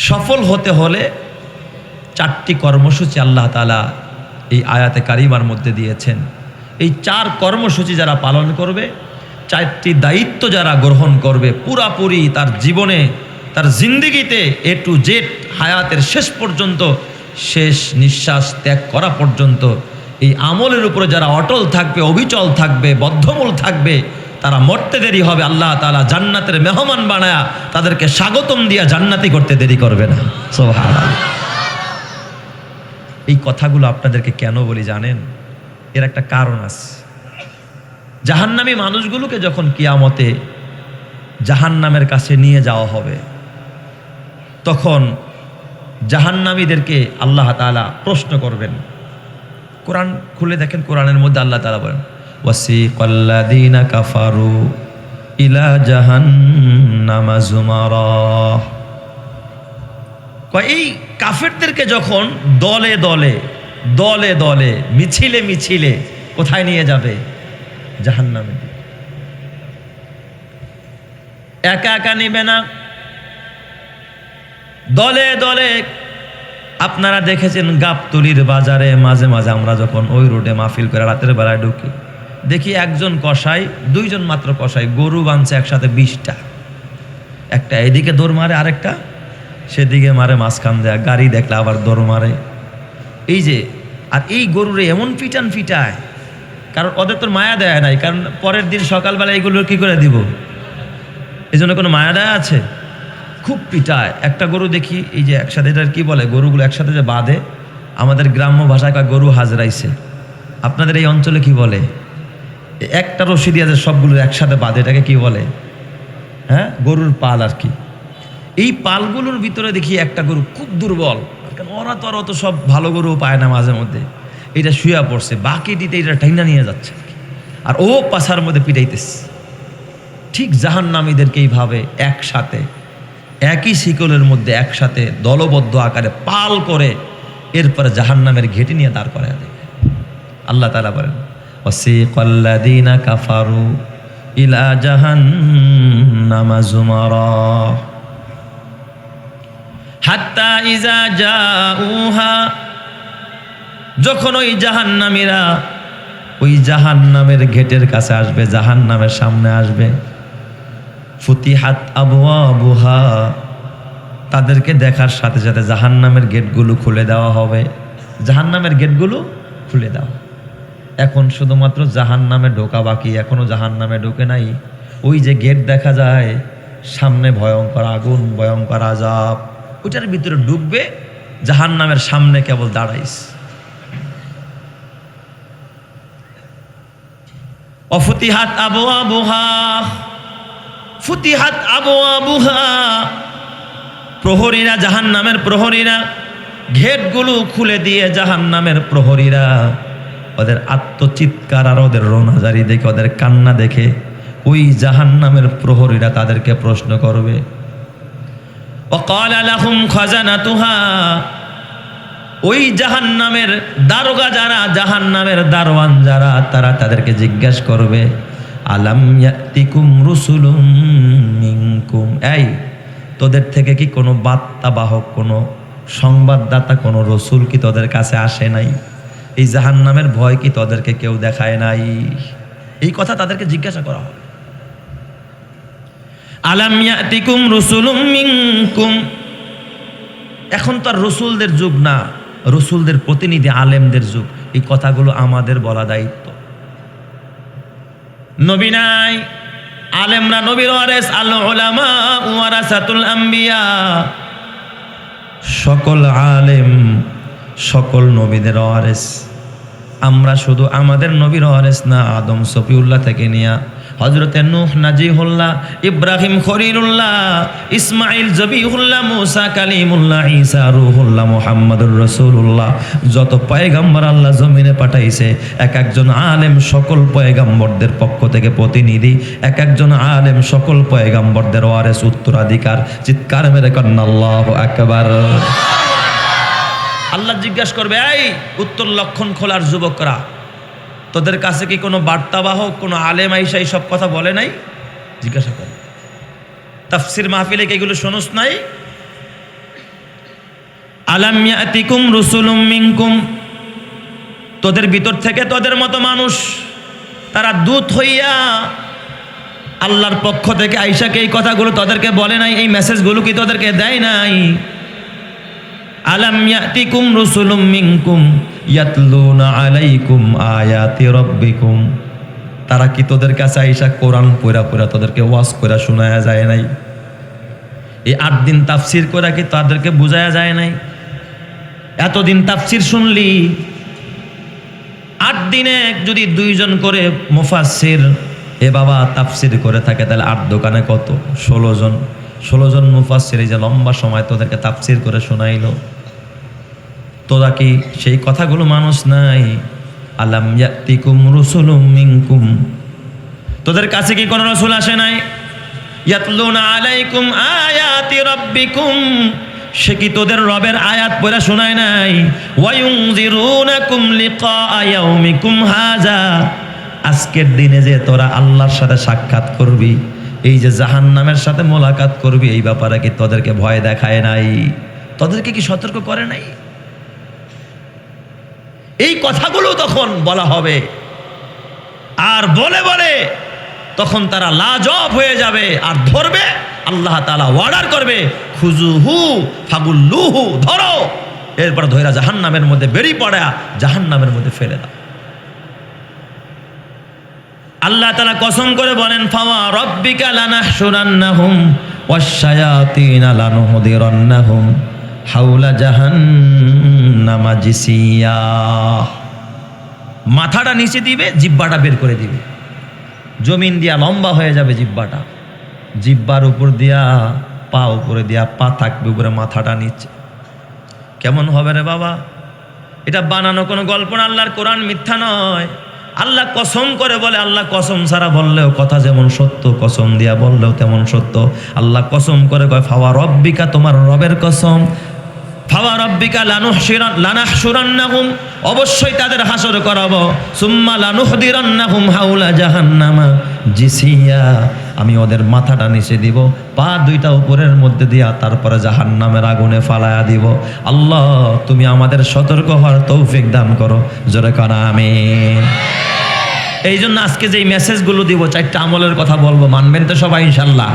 সফল হতে হলে চারটি কর্মসূচি আল্লাহ তাআলা এই আয়াতে কারিমার মধ্যে দিয়েছেন। এই চার কর্মসূচি যারা পালন করবে, চারটি দায়িত্ব যারা গ্রহণ করবে, পুরাপুরি তার জীবনে, তার জিন্দেগিতে এ টু জেড হায়াতের শেষ পর্যন্ত, শেষ নিঃশ্বাস ত্যাগ করা পর্যন্ত এই আমলের উপরে যারা অটল থাকবে, অবিচল থাকবে, বদ্ধমূল থাকবে, তারা মরতে দেরি হবে আল্লাহ তাআলা জান্নাতের মেহমান বানায়া তাদেরকে স্বাগতম দিয়া জান্নাতি করতে দেরি করবে না। সুবহানাল্লাহ। এই কথাগুলো আপনাদেরকে কেন বলি জানেন? এর একটা কারণ আছে। জাহান্নামী মানুষগুলোকে যখন কিয়ামতে জাহান্নামের কাছে নিয়ে যাওয়া হবে, তখন জাহান্নামীদেরকে আল্লাহ তাআলা প্রশ্ন করবেন। কোরআন খুলে দেখেন, কোরআনের মধ্যে আল্লাহ তাআলা বলেন, ওয়াসিকাল্লাযীনা কাফারু ইলা জাহান্নামা যুমারা। এই কাফেরদেরকে যখন দলে দলে, দলে দলে, মিছিলে মিছিলে কোথায় নিয়ে যাবে? জাহান্নামে। একা একা নিবে না, দলে দলে। আপনারা দেখেছেন গাবতলির বাজারে মাঝে মাঝে আমরা যখন ওই রোডে মাহফিল করে রাতের বেলায় ঢুকি, দেখি একজন কসাই, দুইজন মাত্র কসাই গরু বাঁধছে একসাথে 20টা। একটা এদিকে দৌড় মারে, আরেকটা সেদিকে মারে, মাঝখান দেয়া গাড়ি দেখলে আবার দৌড় মারে। এই যে, আর এই গরুরে এমন পিটান পিটায়, কারণ ওদের তোর মায়া দেয় নাই, কারণ পরের দিন সকালবেলা এইগুলো কি করে দিব, এই জন্য কোনো মায়া দেয়া আছে? খুব পিটায়। একটা গরু দেখি এই যে একসাথে, এটার কি বলে, গরুগুলো একসাথে যে বাঁধে, আমাদের গ্রাম্য ভাষায় কয় গরু হাজরাইছে। আপনাদের এই অঞ্চলে কি বলে? একটা রশি দিয়ে যে সবগুলো একসাথে বাঁধে, এটাকে কি বলে? হ্যাঁ, গরুর পাল আর কি। এই পালগুলোর ভিতরে দেখি একটা গরু খুব দুর্বল, কারণ ওরা তো আর অত সব ভালো গরু পায় না, মাঝে মধ্যে এটা শুয়া পড়ছে, বাকি দিতে এটা টাইনা নিয়ে যাচ্ছে, আর ও পাছার মধ্যে পিটাইতেছে। ঠিক জাহান্নামীদেরকে এইভাবে একসাথে, একই শিকলের মধ্যে একসাথে দলবদ্ধ আকারে পাল করে এরপরে জাহান্নামের ঘেটে নিয়ে দাঁড় করায় দেবে। আল্লাহ তাআলা বলেন, ওয়াসিকাল্লাযীনা কাফারু ইলা জাহান্নামা যুমারা হাত্তা ইযা জাউহা। যখন ওই জাহান্নামীরা ওই জাহান্নামের গেটের কাছে আসবে, জাহান্নামের সামনে আসবে, ফুতিহাত আবওয়াবুহা, তাদেরকে দেখার সাথে সাথে জাহান্নামের গেটগুলো খুলে দেওয়া হবে। জাহান্নামের গেটগুলো খুলে দাও। এখন শুধুমাত্র জাহান্নামে ঢোকা বাকি, এখনো জাহান্নামে ঢোকে নাই। ওই যে গেট দেখা যায় সামনে, ভয়ঙ্কর আগুন, ভয়ঙ্কর আযাব, ওইটার ভিতরে ঢুকবে, জাহান্নামের সামনে কেবল দাঁড়াইস। অফুতিহাত আবওয়াবুহা, ফুতিহাত আবওয়াবুহা, প্রহরীরা, জাহান্নামের প্রহরীরা গেটগুলো খুলে দিয়ে জাহান্নামের প্রহরীরা ওদের আত্মচিৎকার আর ওদের রোনাজারি দেখে, ওদের কান্না দেখে ওই জাহান্নামের প্রহরীরা তাদেরকে প্রশ্ন করবে। ওয়াকালা লাহুম খাজানাতুহা, ওই জাহান্নামের দারোগা যারা, জাহান্নামের দারোয়ান যারা, তারা তাদেরকে জিজ্ঞাসা করবে, আলাম ইয়াতিকুম রুসুলুম মিনকুম, এই তোদের থেকে কি কোনো বার্তাবাহক, কোনো সংবাদদাতা, কোনো রসুল কি তোদের কাছে আসে নাই? এই জাহান্নামের ভয় কি তোদেরকে কেউ দেখায় নাই? এই কথা তাদেরকে জিজ্ঞাসা করা হবে। আলাম ইয়াতিকুম রুসুলুম মিনকুম, এখন তো আর রসুলদের যুগ না, রসুলদের প্রতিনিধি আলেমদের যুগ। এই কথাগুলো আমাদের বলা দায়িত্ব। নবী নাই, আলেমরা নবীর ওয়ারিস, আল উলামা ওয়ারাসাতুল আম্বিয়া। সকল আলেম, সকল নবীদের ওয়ারিস। আমরা শুধু আমাদের নবীর ওয়ারিস না, আদম সফিউল্লাহ থেকে নিয়া হযরতে নূহ নাজিহুল্লাহ, ইব্রাহিম খলিলুল্লাহ, ইসমাইল জবিহুল্লাহ, মুসা কালিমুল্লাহ, ঈসা রূহুল্লাহ, মুহাম্মাদুর রাসূলুল্লাহ, যত পয়গম্বর আল্লাহ জমিনে পাঠাইছে, এক একজন আলেম সকল পয়গম্বরদের পক্ষ থেকে প্রতিনিধি, এক একজন আলেম সকল পয়গম্বরদের ওয়ারিস, উত্তরাধিকার। চিৎকার মেরে কন্না আল্লাহু আকবার। আল্লাহ জিজ্ঞাসা করবে, এই উত্তর লক্ষণ খোলার যুবকরা, তোদের কাছে কি কোনো বার্তাবাহক, কোনো আলেম আইসা এই সব কথা বলে নাই? জিজ্ঞাসা করে। তাফসির মাহফিলে কি এগুলো শোনস নাই? আলাম ইয়াতিকুম রুসুলুম মিনকুম, তোদের ভিতর থেকে তোদের মতো মানুষ তারা দূত হইয়া আল্লাহর পক্ষ থেকে আয়েশাকে এই কথাগুলো তোদেরকে বলে নাই? এই মেসেজগুলো কি তোদেরকে দেয় নাই? আলাম ইয়াতিকুম রুসুলুম মিনকুম ইয়াতলুনা আলাইকুম আয়াতি রাব্বিকুম, তারা কি তোদের কাছে আয়েশা কোরআন পড়া পড়া তোদেরকে ওয়াজ করে শোনায়া যায় নাই? এই 8 দিন তাফসির করে কি তাদেরকে বুঝায়া যায় নাই? এতদিন তাফসির শুনলি, 8 দিনে যদি 2 জন করে মুফাসসির এ বাবা তাফসির করে থাকে, তাহলে 8 দোকানে কত? 16 জন মুফাসসির এই যে লম্বা সময় তোদেরকে তাফসির করে শোনাইলো, তোরা কি সেই কথাগুলো মানুষ নাই? আলাম ইয়াতিকুম রুসুলুম মিনকুম, তোদের কাছে কি কোন রাসূল আসে নাই? ইয়াতলুনা আলাইকুম আয়াতি রাব্বিকুম, সে কি তোদের রবের আয়াত পড়া শোনায় নাই? ওয়ায়ুনজিরুনাকুম লিকা ইয়াউমিকুম হাযা, আজকের দিনে যে তোরা আল্লাহর সাথে সাক্ষাৎ করবি, এই যে জাহান্নামের সাথে মোলাকাত করবি, এই ব্যাপারে কি তোদেরকে ভয় দেখায় নাই? তোদেরকে কি সতর্ক করে নাই? এই কথাগুলো তখন বলা হবে, আর বলে বলে তখন তারা লাজবাব হয়ে যাবে, আর ধরবে। আল্লাহ তাআলা অর্ডার করবে, খুজুহু ফাগুল্লুহু, ধরো, এরপর ধইরা জাহান্নামের মধ্যে বেরিয়ে পড়া, জাহান্নামের মধ্যে ফেলে দাও। আল্লাহ তাআলা কসম করে বলেন, ফাওয়া রাব্বিকা লানাহশুরান্নাহুম ওয়াশ-শায়াতিনা লানুহদিরান্নাহুম হাওলা জাহান্নামা জিসিয়া, মাথাটা নিচে দিবে, জিহ্বাটা বের করে দিবে, জমিন দিয়া লম্বা হয়ে যাবে জিহ্বাটা, জিহ্বার উপর দিয়া পা উপরে দিয়া, পা থাকবে উপরে, মাথাটা নিচে। কেমন হবে রে বাবা? এটা বানানো কোনো গল্প না, আল্লাহর কোরআন মিথ্যা নয়। আল্লাহ কসম করে বলে, আল্লাহ কসম ছাড়া বললেও কথা যেমন সত্য, কসম দিয়া বললেও তেমন সত্য। আল্লাহ কসম করে কয়, ফাওয়া রব্বিকা, তোমার রবের কসম, ফাওয়া রব্বিকা লানাহশুরান্নাহুম, অবশ্যই তাদের হাসর করাবো, সুম্মা লানুহদিরান্নাহুম হাওলা জাহান্নামা জিসিয়া, আমি ওদের মাথাটা নিচে দিব, পা দুইটা উপরের মধ্যে দিয়া তারপরে জাহান্নামের আগুনে ফালায়া দিব। আল্লাহ তুমি আমাদের সতর্ক হওয়ার তৌফিক দান করো, জোরে করা আমিন। এই জন্য আজকে যে মেসেজগুলো দিব, 4টা আমলের কথা বলবো, মানবেন তো সবাই ইনশাল্লাহ?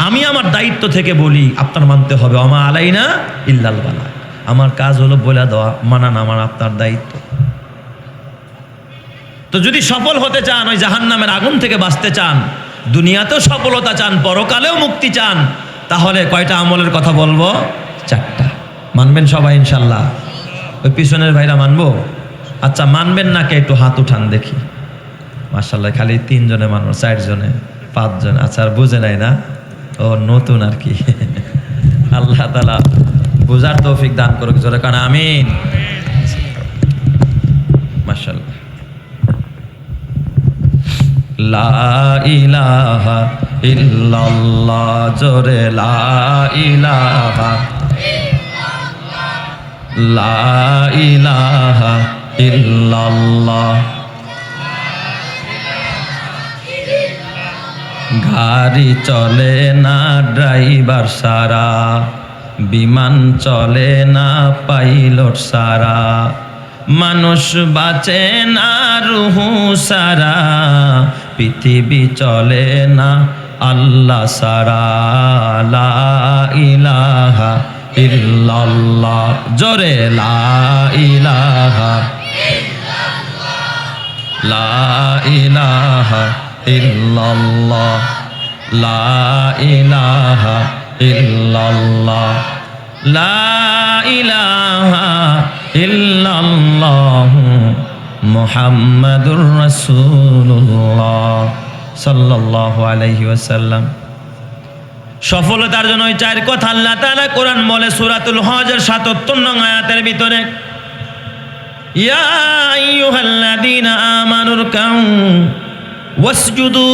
আমি আমার দায়িত্ব থেকে বলি, আপনার মানতে হবে। ওমা আলাইনা ইল্লাল বালাগ, আমার কাজ হলো বলে দেওয়া, মানান আমার আপনার দায়িত্ব। তো যদি সফল হতে চান, ওই জাহান্নামের আগুন থেকে বাঁচতে চান, দুনিয়াতেও সফলতা চান, পরকালেও মুক্তি চান, তাহলে কয়টা আমলের কথা বলবো? 4টা। মানবেন সবাই ইনশাল্লাহ? ওই পিছনের ভাইরা মানবো? আচ্ছা, মানবেন না কে? একটু হাত উঠান দেখি। মাশাআল্লাহ, খালি 3 জনে মানবো, 4 জনে, 5 জন। আচ্ছা, আর বুঝে নাই না? ও নতুন আর কি। আল্লাহ তাআলা বুঝার তৌফিক দান করুক, জোরে কান আমিন। মাশাআল্লাহ। লা ইলাহা ইল্লাল্লাহ, জোরে লা ইলাহা ইল্লাল্লাহ, লা ইলাহা ইল্লাল্লাহ। গাড়ি চলে না ড্রাইভার সারা, বিমান চলে না পাইলট সারা, মানুষ বাঁচে না রুহু সারা, পৃথিবী চলে না আল্লাহ সারা। লা ইলাহা ইল্লাল্লাহ, জোরে লা ইলাহা ইল্লাল্লাহ, লা ইলাহা ইল্লাল্লাহ, লা ইলাহা ইল্লাল্লাহ, লা ইলাহা ইল্লাল্লাহ, মুহাম্মাদুর রাসূলুল্লাহ সাল্লাল্লাহু আলাইহি ওয়াসাল্লাম। সফলতার জন্য ওই 4 কথা আল্লাহ তাআলা কোরআন বলে সূরাতুল হজের 77 নং আয়াতের ভিতরে, ইয়া আইয়ুহাল্লাযীনা আমানুর কাউ ওয়াসজুদু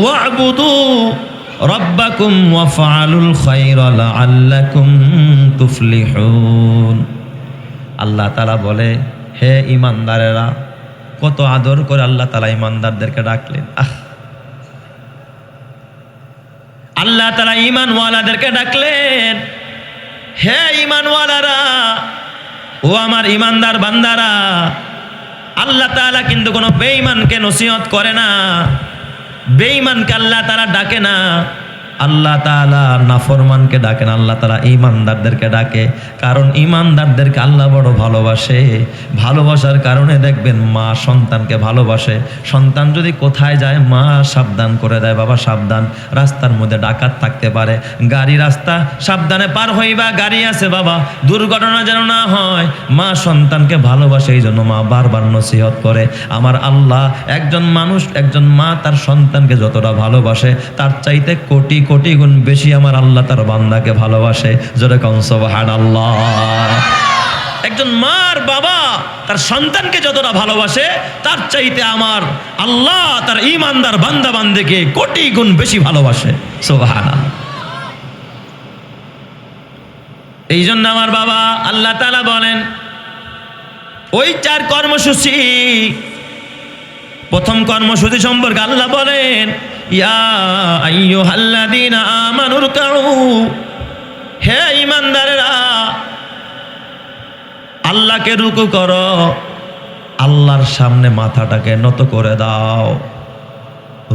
ওয়া'বুদু রাব্বাকুম ওয়াফআলুল খায়রা লাআল্লাকুম তুফলিহুন। আল্লাহ তাআলা বলে, হে ঈমানদারেরা, কত আদর করে আল্লাহ তাআলা ঈমানদারদেরকে ডাকলেন। আল্লাহ তাআলা ঈমানওয়ালাদেরকে ডাকলেন, হে হে ঈমানওয়ালারা, ও আমার ঈমানদার বান্দারা, আল্লাহ তাআলা কিন্তু কোনো বেঈমানকে নসিহত করে না, বেঈমানকে আল্লাহ তাআলা ডাকে না। আল্লাহ তাআলা নাফরমানকে ডাকে না, আল্লাহ তাআলা ঈমানদারদেরকে ডাকে। কারণ ঈমানদারদেরকে আল্লাহ বড় ভালোবাসে। ভালোবাসার কারণে দেখবেন মা সন্তানকে ভালোবাসে। সন্তান যদি কোথায় যায় মা সাবধান করে দেয়, বাবা সাবধান, রাস্তার মধ্যে ডাকাত থাকতে পারে, গাড়ি রাস্তা সাবধানে পার হইবা, গাড়ি আছে বাবা, দুর্ঘটনা যেন না হয়। মা সন্তানকে ভালোবাসে, এই জন্য মা বারবার নসিহত করে। আমার আল্লাহ, একজন মানুষ, একজন মা তার সন্তানকে যতটা ভালোবাসে তার চাইতে কোটি কোটি গুণ বেশি আমার আল্লাহ তার বান্দাকে ভালোবাসে। জোরে কোন সুবহানাল্লাহ। একজন মার বাবা তার সন্তানকে যতটা ভালোবাসে তার চাইতে আমার আল্লাহ তার ঈমানদার বান্দা বান্দাকে কোটি গুণ বেশি ভালোবাসে। সুবহানাল্লাহ। এই জন্য আমার বাবা আল্লাহ তাআলা বলেন, ওই 4 কর্মসূচি, প্রথম কর্মসূচি সম্পর্কে আল্লাহ বলেন, ইয়া আইয়ুহাল্লাযীনা আমানুর কাউ, হে ঈমানদারেরা আল্লাহকে রুকু করো, আল্লাহর সামনে মাথাটাকে নত করে দাও।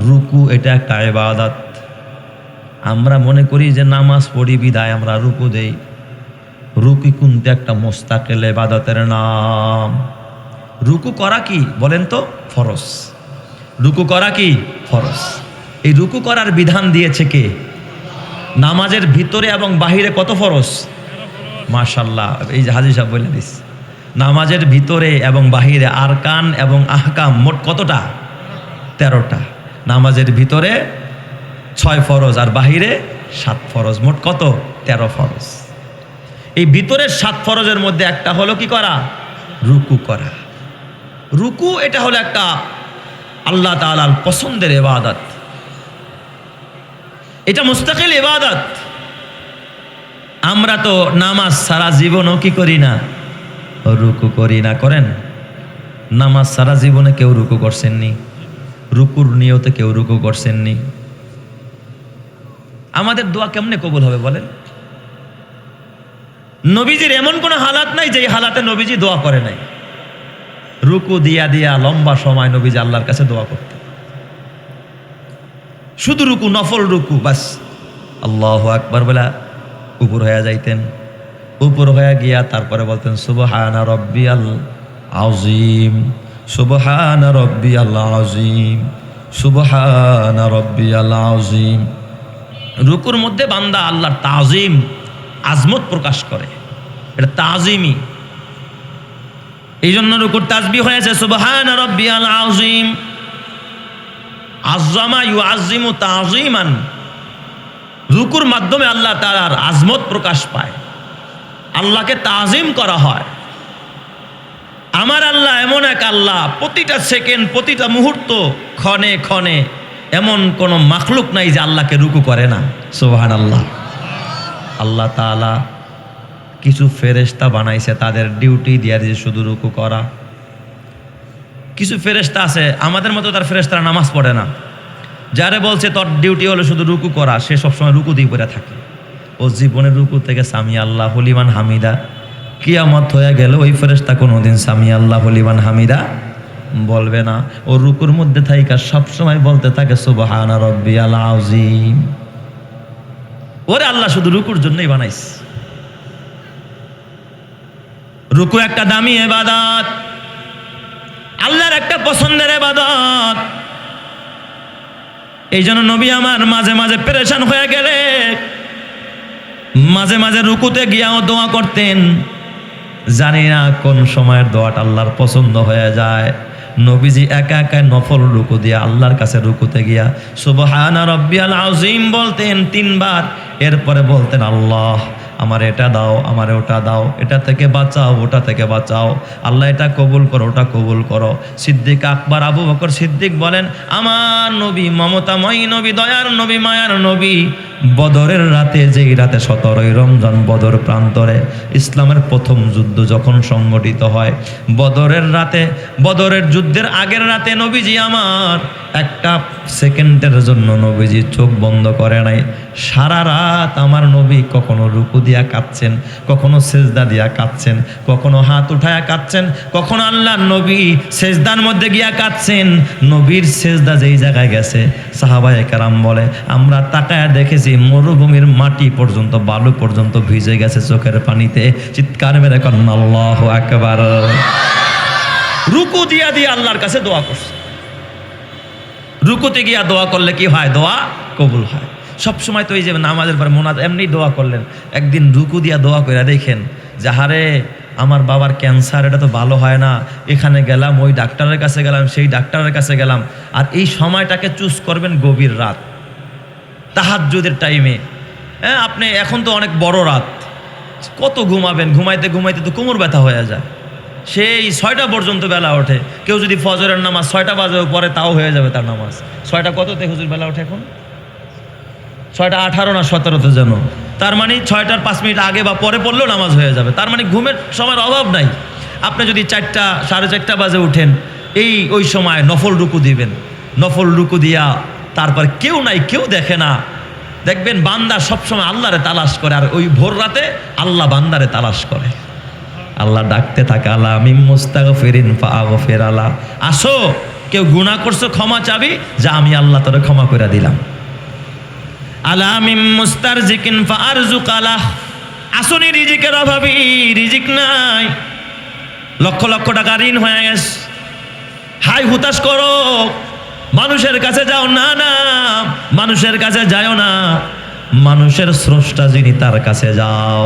রুকু এটা একটা ইবাদত। আমরা মনে করি যে নামাজ পড়ি বিদায় আমরা রুকু দেই। রুকু কিন্তু একটা মুস্তাকিল ইবাদতের নাম। রুকু করা কি বলেন তো? ফরজ। রুকু করা কি? ফরজ। এই রুকু করার বিধান দিয়েছে কে? নামাজের ভিতরে এবং বাহিরে কত ফরজ? মাশাআল্লাহ, এই যে হাজী সাহেব বলে দিস, নামাজের ভিতরে এবং বাহিরে আরকান এবং আহকাম মোট কতটা? 13টা। নামাজের ভিতরে 6 ফরজ আর বাহিরে 7 ফরজ, মোট কত? 13 ফরজ। এই ভিতরের 7 ফরজের মধ্যে একটা হলো কি করা? রুকু করা। রুকু এটা হলো একটা আল্লাহ তাআলার পছন্দের ইবাদত, এটা মুস্তাকিল ইবাদত। আমরা তো নামাজ সারা জীবনও কি করি না? রুকু করি না। করেন? নামাজ সারা জীবনে কেউ রুকু করছেননি? রুকুর নিয়তে কেউ রুকু করছেননি? আমাদের দোয়া কেমনে কবুল হবে বলেন? নবীজির এমন কোনো হালাত নাই যে হালাতে নবীজি দোয়া করে নাই। রুকু দিয়া দিয়া লম্বা সময় নবীজি আল্লাহর কাছে দোয়া করতেন। শুধু রুকু, নফল রুকু, বাস আল্লাহু আকবার বলে উপর হয়ে যাইতেন। উপর হয়ে গিয়া তারপরে বলতেন সুবহানা রব্বিয়াল আযীম, সুবহানা রব্বিয়াল আযীম, সুবহানা রব্বিয়াল আযীম। রুকুর মধ্যে বান্দা আল্লাহর তাজিম, আজমত প্রকাশ করে, এটা তাজিমি। এই জন্য রুকুর তাসবিহ হয়েছে সুবহানা রব্বিয়াল আযীম। আযযামা ইউআযযিমু তাযীমান। রুকুর মাধ্যমে আল্লাহ তাআলার আজমত প্রকাশ পায়, আল্লাহকে তাজিম করা হয়। আমার আল্লাহ এমন এক আল্লাহ, প্রতিটা সেকেন্ড, প্রতিটা মুহূর্ত, ক্ষণে ক্ষণে এমন কোন মাখলুক নাই যে আল্লাহকে রুকু করে না। সুবহানাল্লাহ। আল্লাহ তাআলা কিছু ফেরেশতা বানাইছে, তাদের ডিউটি দিয়ে দিয়েছে শুধু রুকু করা। কিছু ফেরেশতা আছে আমাদের মতো, তার ফেরেশতারা নামাজ পড়ে না। যারে বলছে তোর ডিউটি হলো শুধু রুকু করা, সে সবসময় রুকু দিয়ে পড়ে থাকে। ও জীবনে রুকু থেকে সামি আল্লাহু লিমান হামিদা, কিয়ামত হয়ে গেল ওই ফেরেশতা কোনোদিন সামি আল্লাহু লিমান হামিদা বলবে না। ও রুকুর মধ্যে থাইকা সবসময় বলতে থাকে সুবহানা রব্বিয়াল আযীম। ওরে আল্লাহ শুধু রুকুর জন্যই বানাইছে। রুকু একটা দামি ইবাদত, আল্লাহর একটা পছন্দের ইবাদত। এই জন্য নবী আমার মাঝে মাঝে পেরেশান হয়ে গেলে মাঝে মাঝে রুকুতে গিয়াও দোয়া করতেন। জানি না কোন সময়ের দোয়াটা আল্লাহর পছন্দ হয়ে যায়। নবীজি একা একা নফল রুকু দিয়া আল্লাহর কাছে রুকুতে গিয়া সুবহানা রব্বিয়াল আযীম বলতেন 3 বার। এরপরে বলতেন আল্লাহ আমার এটা দাও, আমার ওটা দাও, এটা থেকে বাঁচাও, ওটা থেকে বাঁচাও, আল্লাহ এটা কবুল করো, ওটা কবুল করো। সিদ্দিক আকবর আবু বকর সিদ্দিক বলেন, আমার নবী, মমতাময়ী নবী, দয়ার নবী, মায়ার নবী, বদরের রাতে, যেই রাতে 17ই রমজান বদর প্রান্তরে ইসলামের প্রথম যুদ্ধ যখন সংগঠিত হয়, বদরের রাতে, বদরের যুদ্ধের আগের রাতে নবীজি আমার একটা সেকেন্ডের জন্য নবীজি চোখ বন্ধ করে নাই। সারা রাত আমার নবী কখনো রুকু দিয়া কাঁদছেন, কখনো সেজদা দিয়া কাঁদছেন, কখনো হাত উঠায়া কাঁদছেন, কখনো আল্লাহ নবী সেজদার মধ্যে গিয়া কাঁদছেন। নবীর সেজদা যেই জায়গায় গেছে সাহাবায়ে কেরাম বলে আমরা তাকায়া দেখেছি মরুভূমির মাটি পর্যন্ত, বালু পর্যন্ত ভিজে গেছে চোখের পানিতে। চিৎকার মেরে কন্যা আল্লাহু আকবার। রুকু দিয়া দিয়ে আল্লাহর কাছে দোয়া করছে। রুকুতে গিয়া দোয়া করলে কি হয়? দোয়া কবুল হয়। সবসময় তো এই যে নামাজের পরে মোনাজাত এমনি দোয়া করলেন, একদিন রুকু দিয়া দোয়া করে দেখেন যে হারে আমার বাবার ক্যান্সার, এটা তো ভালো হয় না, এখানে গেলাম, ওই ডাক্তারের কাছে গেলাম, সেই ডাক্তারের কাছে গেলাম। আর এই সময়টাকে চুজ করবেন গভীর রাত, তাহাজ্জুদের টাইমে। হ্যাঁ, আপনি এখন তো অনেক বড় রাত, কত ঘুমাবেন, ঘুমাইতে ঘুমাইতে তো কোমর ব্যথা হয়ে যায়। সেই 6টা পর্যন্ত বেলা ওঠে। কেউ যদি ফজরের নামাজ 6টা বাজেও পরে তাও হয়ে যাবে তার নামাজ। 6টা কততে হুজুর বেলা ওঠে এখন? 6টা 18 না 17তে যেন। তার মানে 6টার 5 মিনিট আগে বা পরে পড়লেও নামাজ হয়ে যাবে। তার মানে ঘুমের সময়ের অভাব নাই। আপনি যদি 4টা 4:30 বাজে উঠেন, ওই সময় নফল রুকু দিবেন। নফল রুকু দিয়া তারপর কেউ নাই, কেউ দেখে না, দেখবেন বান্দা সবসময় আল্লাহরে তালাশ করে। আর ওই ভোর রাতে আল্লাহ বান্দারে তালাশ করে, আল্লাহ ডাকতে থাকে আল্লাহ মিম মুস্তাগফিরিন ফাগফির আলা, আসো কেউ গুনাহ করছো ক্ষমা চাবি, যা আমি আল্লাহ তোরে ক্ষমা করে দিলাম। আলা মিম মুস্তারজিকিন ফারজুক আলা, আসনি রিজিকের অভাবী, রিজিক নাই, লক্ষ লক্ষ টাকা ঋণ হয়ে গেছে, হাই হুতাশ করো, মানুষের কাছে যাও না, না মানুষের কাছে যাও না, মানুষের স্রষ্টা যিনি তার কাছে যাও।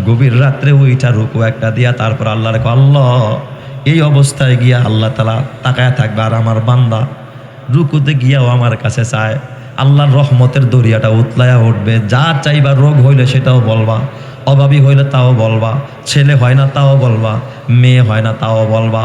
গভীর রাত্রে ওইটা রুকু একটা দিয়া তারপর আল্লাহর আল্লাহ, এই অবস্থায় গিয়া আল্লাহ তাআলা তাকায় থাকবে আর আমার বান্দা রুকুতে গিয়াও আমার কাছে চায়। আল্লাহর রহমতের দরিয়াটা উতলায়া উঠবে। যা চাইবা, রোগ হইলে সেটাও বলবা, অভাবী হইলে তাও বলবা, ছেলে হয় না তাও বলবা, মেয়ে হয় না তাও বলবা,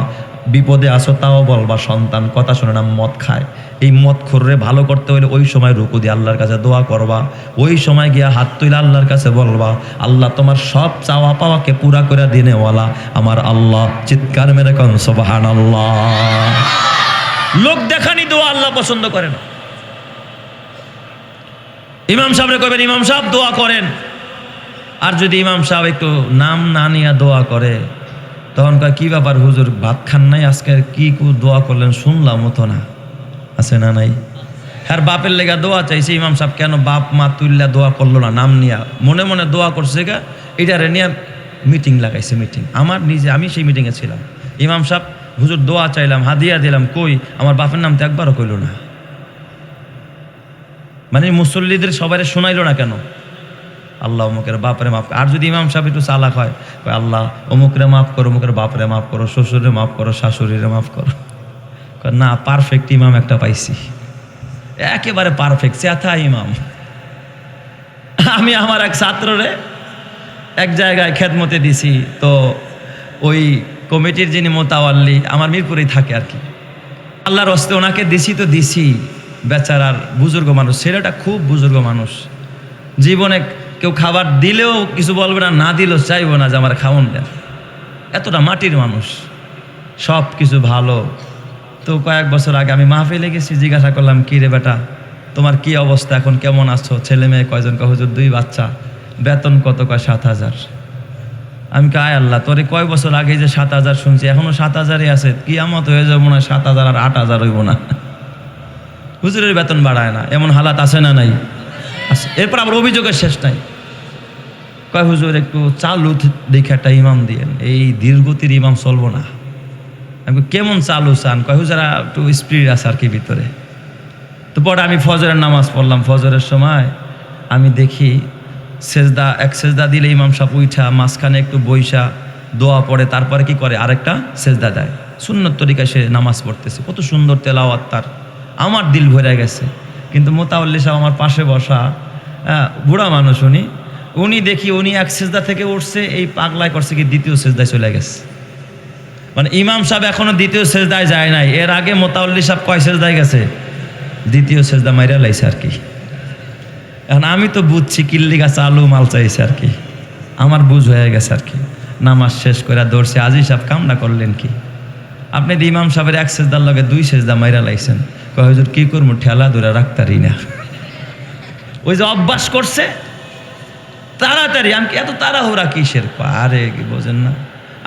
বিপদে আসো তাও বলবা, সন্তান কথা শুনে না মদ খায়, এই মদ খোররে ভালো করতে হইলে ওই সময় রুকু দিয়ে আল্লাহর কাছে দোয়া করবা। ওই সময় গিয়া হাত তুলে আল্লাহর কাছে বলবা আল্লাহ তোমার সব চাওয়া পাওয়াকে পুরা করে দিনেওয়ালা আমার আল্লাহ। চিৎকার মেরে কোন সুবহানাল্লাহ। লোক দেখানি দোয়া আল্লাহ পছন্দ করে না। ইমাম সাহেবরে কইবেন ইমাম সাহেব দোয়া করেন, আর যদি ইমাম সাহেব একটু নাম না নিয়ে দোয়া করে তখন কয় কি ব্যাপার হুজুর, ভাত খান নাই আজকে, কি দোয়া করলেন শুনলাম মতো না, আছে না নাই? হ্যাঁ, বাপের লেগা দোয়া চাইছে, ইমাম সাহেব কেন বাপ মা তুল্লা দোয়া করলো না, নাম নিয়া মনে মনে দোয়া করছে গা, এটারে নিয়ে মিটিং লাগাইছে। মিটিং আমি সেই মিটিংয়ে ছিলাম। ইমাম সাহেব হুজুর দোয়া চাইলাম, হাদিয়া দিলাম, কই আমার বাপের নাম তো একবারও কইল না। মানে মুসল্লিদের সবাই শোনাইলো না কেন? আল্লাহ অমুকের বাপরে মাফ। আর যদি ইমাম সাহেব একটু চালাক হয়, আল্লাহ অমুকরে মাফ করো, অমুকের বাপরে মাফ করো, শ্বশুরে মাফ করো, শাশুড়িরে মাফ করো। না, পারফেক্ট ইমাম একটা পাইছি, একেবারে পারফেক্ট চেথা ইমাম। আমি আমার এক ছাত্ররে এক জায়গায় খেদমতে দিছি, তো ওই কমিটির যিনি মোতাওয়াল্লি আমার মিরপুরেই থাকে আর কি, আল্লাহর হস্তে ওনাকে দিছি, তো দিছি, বেচারার বুজুর্গ মানুষ, ছেলেটা খুব বুজুর্গ মানুষ, জীবনে কেউ খাবার দিলেও কিছু বলবে না, না দিলেও চাইবো না যে আমার খাওয়ান দেন, এতটা মাটির মানুষ, সব কিছু ভালো। তো কয়েক বছর আগে আমি মাহফিলে গেছি, জিজ্ঞাসা করলাম কি রে বেটা তোমার কি অবস্থা, এখন কেমন আছো, ছেলে মেয়ে কয়জন? কয় হুজুর 2 বাচ্চা, বেতন কত? কয় 7,000। আমি কয় আল্লাহ, তোরে কয় বছর আগে যে 7,000 শুনছি, এখনো 7,000-ই আছে, কিয়ামত হয়ে যাবো না 7,000 আর 8,000 হইব না। হুজুরের বেতন বাড়ায় না, এমন হালাত আছে না নাই? আছে। এরপর আবার অভিযোগের শেষ নাই। কয় হুজুর একটু চালু দেখে একটা ইমাম দিয়েন, এই ধীরগতির ইমাম চলবো না। আমি কেমন চালু চান? কয় হুজুর একটু স্পিড আছে আর কি ভিতরে। তো পরে আমি ফজরের নামাজ পড়লাম, ফজরের সময় আমি দেখি এক সেজদা দিলে ইমাম সাহেব উঠা মাঝখানে একটু বইসা দোয়া পড়ে, তারপরে কি করে আরেকটা সেজদা দেয়, সুন্নত তরিকায় সে নামাজ পড়তেছে, কত সুন্দর তেলাওয়াত তার, আমার দিল ভরে গেছে। কিন্তু মোতাওয়াল্লি সাহেব আমার পাশে বসা, বুড়া মানুষ, উনি দেখি উনি এক সেজদা থেকে উঠছে, এই পাগলায় করছে কি 2য় সেজদায় চলে গেছে। মানে ইমাম সাহেব এখনো 2য় সেজদায় যায় নাই, এর আগে মোতাওয়াল্লি সাহেব কয় সেজদায় গেছে? 2য় সেজদা মাইরা লাইছে আর কি। এখন আমি তো বুঝছি কিল্লি গাছ আলু মাল চাইছে আর কি, আমার বুঝ হয়ে গেছে আর কি। নামাজ শেষ করে দৌড়ছে, আজি সাহেব কামনা করলেন কি? আপনি তো ইমাম সাহেবের এক সেজদার লগে 2 সেজদা মাইরা লাইছেন। কয় হুজুর কি করবো, ঠেলা ধরে রাখতারি না। ওই যে অভ্যাস করছে তাড়াতাড়ি, আমি এত তাড়াহুড়া কিসের? আরে কি বোঝেন না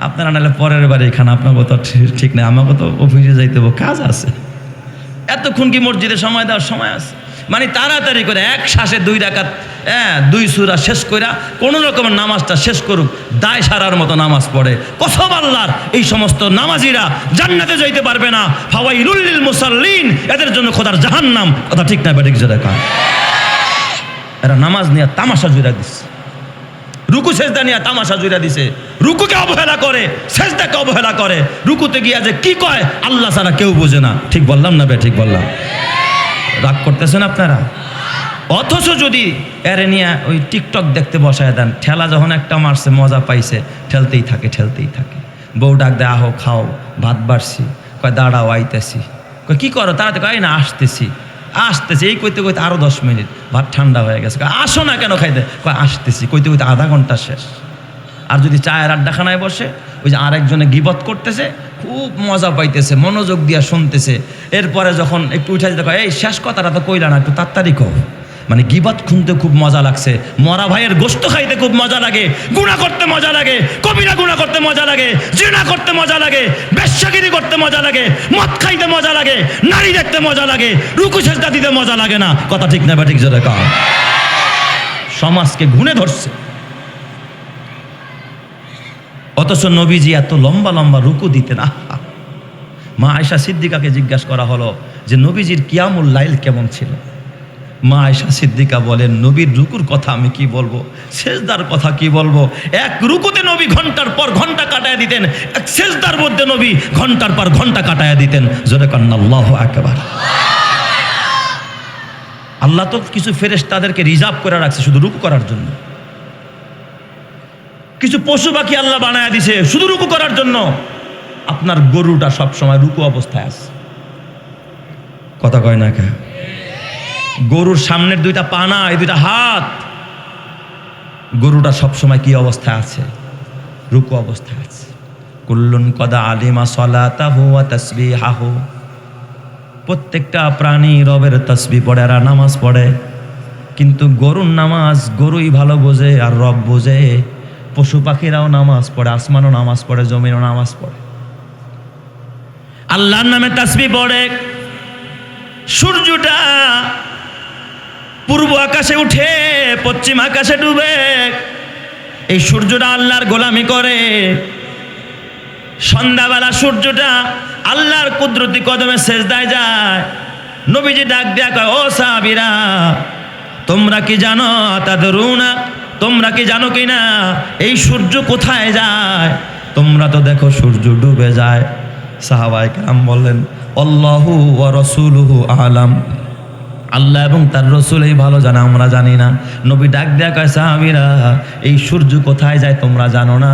আপনারা? নাহলে পরের বারে এখানে আপনাকে তো ঠিক নেই, আমাকে তো অফিসে যাইতে হবে, কাজ আছে। এতক্ষণ কি মসজিদে সময় দেওয়ার সময় আছে? মানে তাড়াতাড়ি করে এক শ্বাসে 2 রাকাত 2 সূরা শেষ কইরা কোনো রকমের নামাজটা শেষ করুক, দায় সারার মতো নামাজ পড়ে। কসম আল্লাহর, এই সমস্ত নামাজিরা জান্নাতে যাইতে পারবে না। ফাওয়াইলুল লিল মুসাল্লিন, এদের জন্য খোদার জাহান্নাম। কথা ঠিক না বেঠিক? যেটা কয় এরা নামাজ নিয়ে তামাশা জুড়া দিচ্ছে, রুকু সেজদা নিয়ে তামাশা জুড়া দিছে। রুকুকে অবহেলা করে, সেজদাকে অবহেলা করে। রুকুতে গিয়া যে কি কয় আল্লাহ ছাড়া কেউ বোঝে না। ঠিক বললাম না বে? ঠিক বললাম? রাগ করতেছেন আপনারা? অথচ যদি এরে নিয়ে ওই টিকটক দেখতে বসায় দেন, ঠেলা যখন একটা মারছে মজা পাইছে, ঠেলতেই থাকে ঠেলতেই থাকে। বউ ডাক দেয়, আহো খাও, ভাত বাড়ছি। কয় দাঁড়াও আইতেছি। কয় কি করো? তাড়াতাড়ি কয় না আসতেছি আসতেছি। এই কইতে কইতে আরো 10 মিনিট, ভাত ঠান্ডা হয়ে গেছে। আসো না কেন খাইতে? কয় আসতেছি। কইতে কইতে আধা ঘন্টা শেষ। আর যদি চায়ের আড্ডাখানায় বসে, ওই যে আরেকজনে গিবত করতেছে, খুব মজা পাইতেছে, মনোযোগ দিয়া শুনতেছে। এরপরে যখন একটু উঠে যেতে কয়, এই শেষ কথাটা তো কইলা না, একটু তাড়াতাড়ি কও। মানে গিবত শুনতে খুব মজা লাগছে, মরা ভাইয়ের গোশত খাইতে খুব মজা লাগে, গুনাহ করতে মজা লাগে, কবিরা গুনাহ করতে মজা লাগে, জিনা করতে মজা লাগে, বেশ্যাগিরি করতে মজা লাগে, মদ খাইতে মজা লাগে, নারী দেখতে মজা লাগে, রুকু সেজদা দিতে মজা লাগে না। কথা ঠিক না বেঠিক? জোরে কও। সমাজকে ঘুণে ধরছে। অথচ নবীজি এত লম্বা লম্বা রুকু দিতেন। মা আয়েশা সিদ্দিকাকে জিজ্ঞাসা করা হলো যে নবীজির কিয়ামুল লাইল কেমন ছিল? মা আয়েশা সিদ্দিকা বলেন, নবীর রুকুর কথা আমি কি বলবো, সেজদার কথা কি বলবো। এক রুকুতে নবী ঘন্টার পর ঘন্টা কাটায় দিতেন, এক সেজদার মধ্যে নবী ঘন্টার পর ঘন্টা কাটায় দিতেন। জোরে কান আল্লাহু আকবার। আল্লাহ তো কিছু ফেরেশতাদেরকে রিজার্ভ করে রাখছে শুধু রুকু করার জন্য। কিছু পশু পাখি আল্লাহ বানায় দিছে শুধু রুকু করার জন্য। আপনার গরুটা সব সময় রুকু অবস্থায় আছে। কথা কয় না কে? গরুর সামনের 2টা পা না, এই 2টা হাত। গরুটা সব সময় কি অবস্থায় আছে? রুকু অবস্থায় আছে। কুল্লুন কদা আলিমা সলাতাহু ওয়া তাসবিহাহু। প্রত্যেকটা প্রাণী রবের তাসবিহ পড়ে আর নামাজ পড়ে, কিন্তু গরুর নামাজ গরুই ভালো বোঝে আর রব বোঝে। পশু পাখিরাও নামাজ পড়ে, আসমানও নামাজ পড়ে, জমিনও নামাজ পড়ে, আল্লাহর নামে তাসবিহ পড়ে। সূর্যটা পূর্ব আকাশে উঠে পশ্চিম আকাশে ডুবে, এই সূর্যটা আল্লাহর গোলামি করে। সন্ধ্যাবেলা সূর্যটা আল্লাহর কুদরতি কদমে সেজদায় যায়। নবীজি ডাক দেয়া কয়, ও সাহাবীরা, তোমরা কি জানো? তাদরুনা, তোমরা কি জানো কিনা এই সূর্য কোথায় যায়? তোমরা তো দেখো সূর্য ডুবে যায়। সাহাবায়ে কেরাম বললেন, আল্লাহু ওয়া রাসূলুহু আলাম, আল্লাহ এবং তার রসুল এই ভালো জানে, আমরা জানি না। নবী ডাক দেয়া কয়, সাহাবীরা, এই সূর্য কোথায় যায় তোমরা জানো না,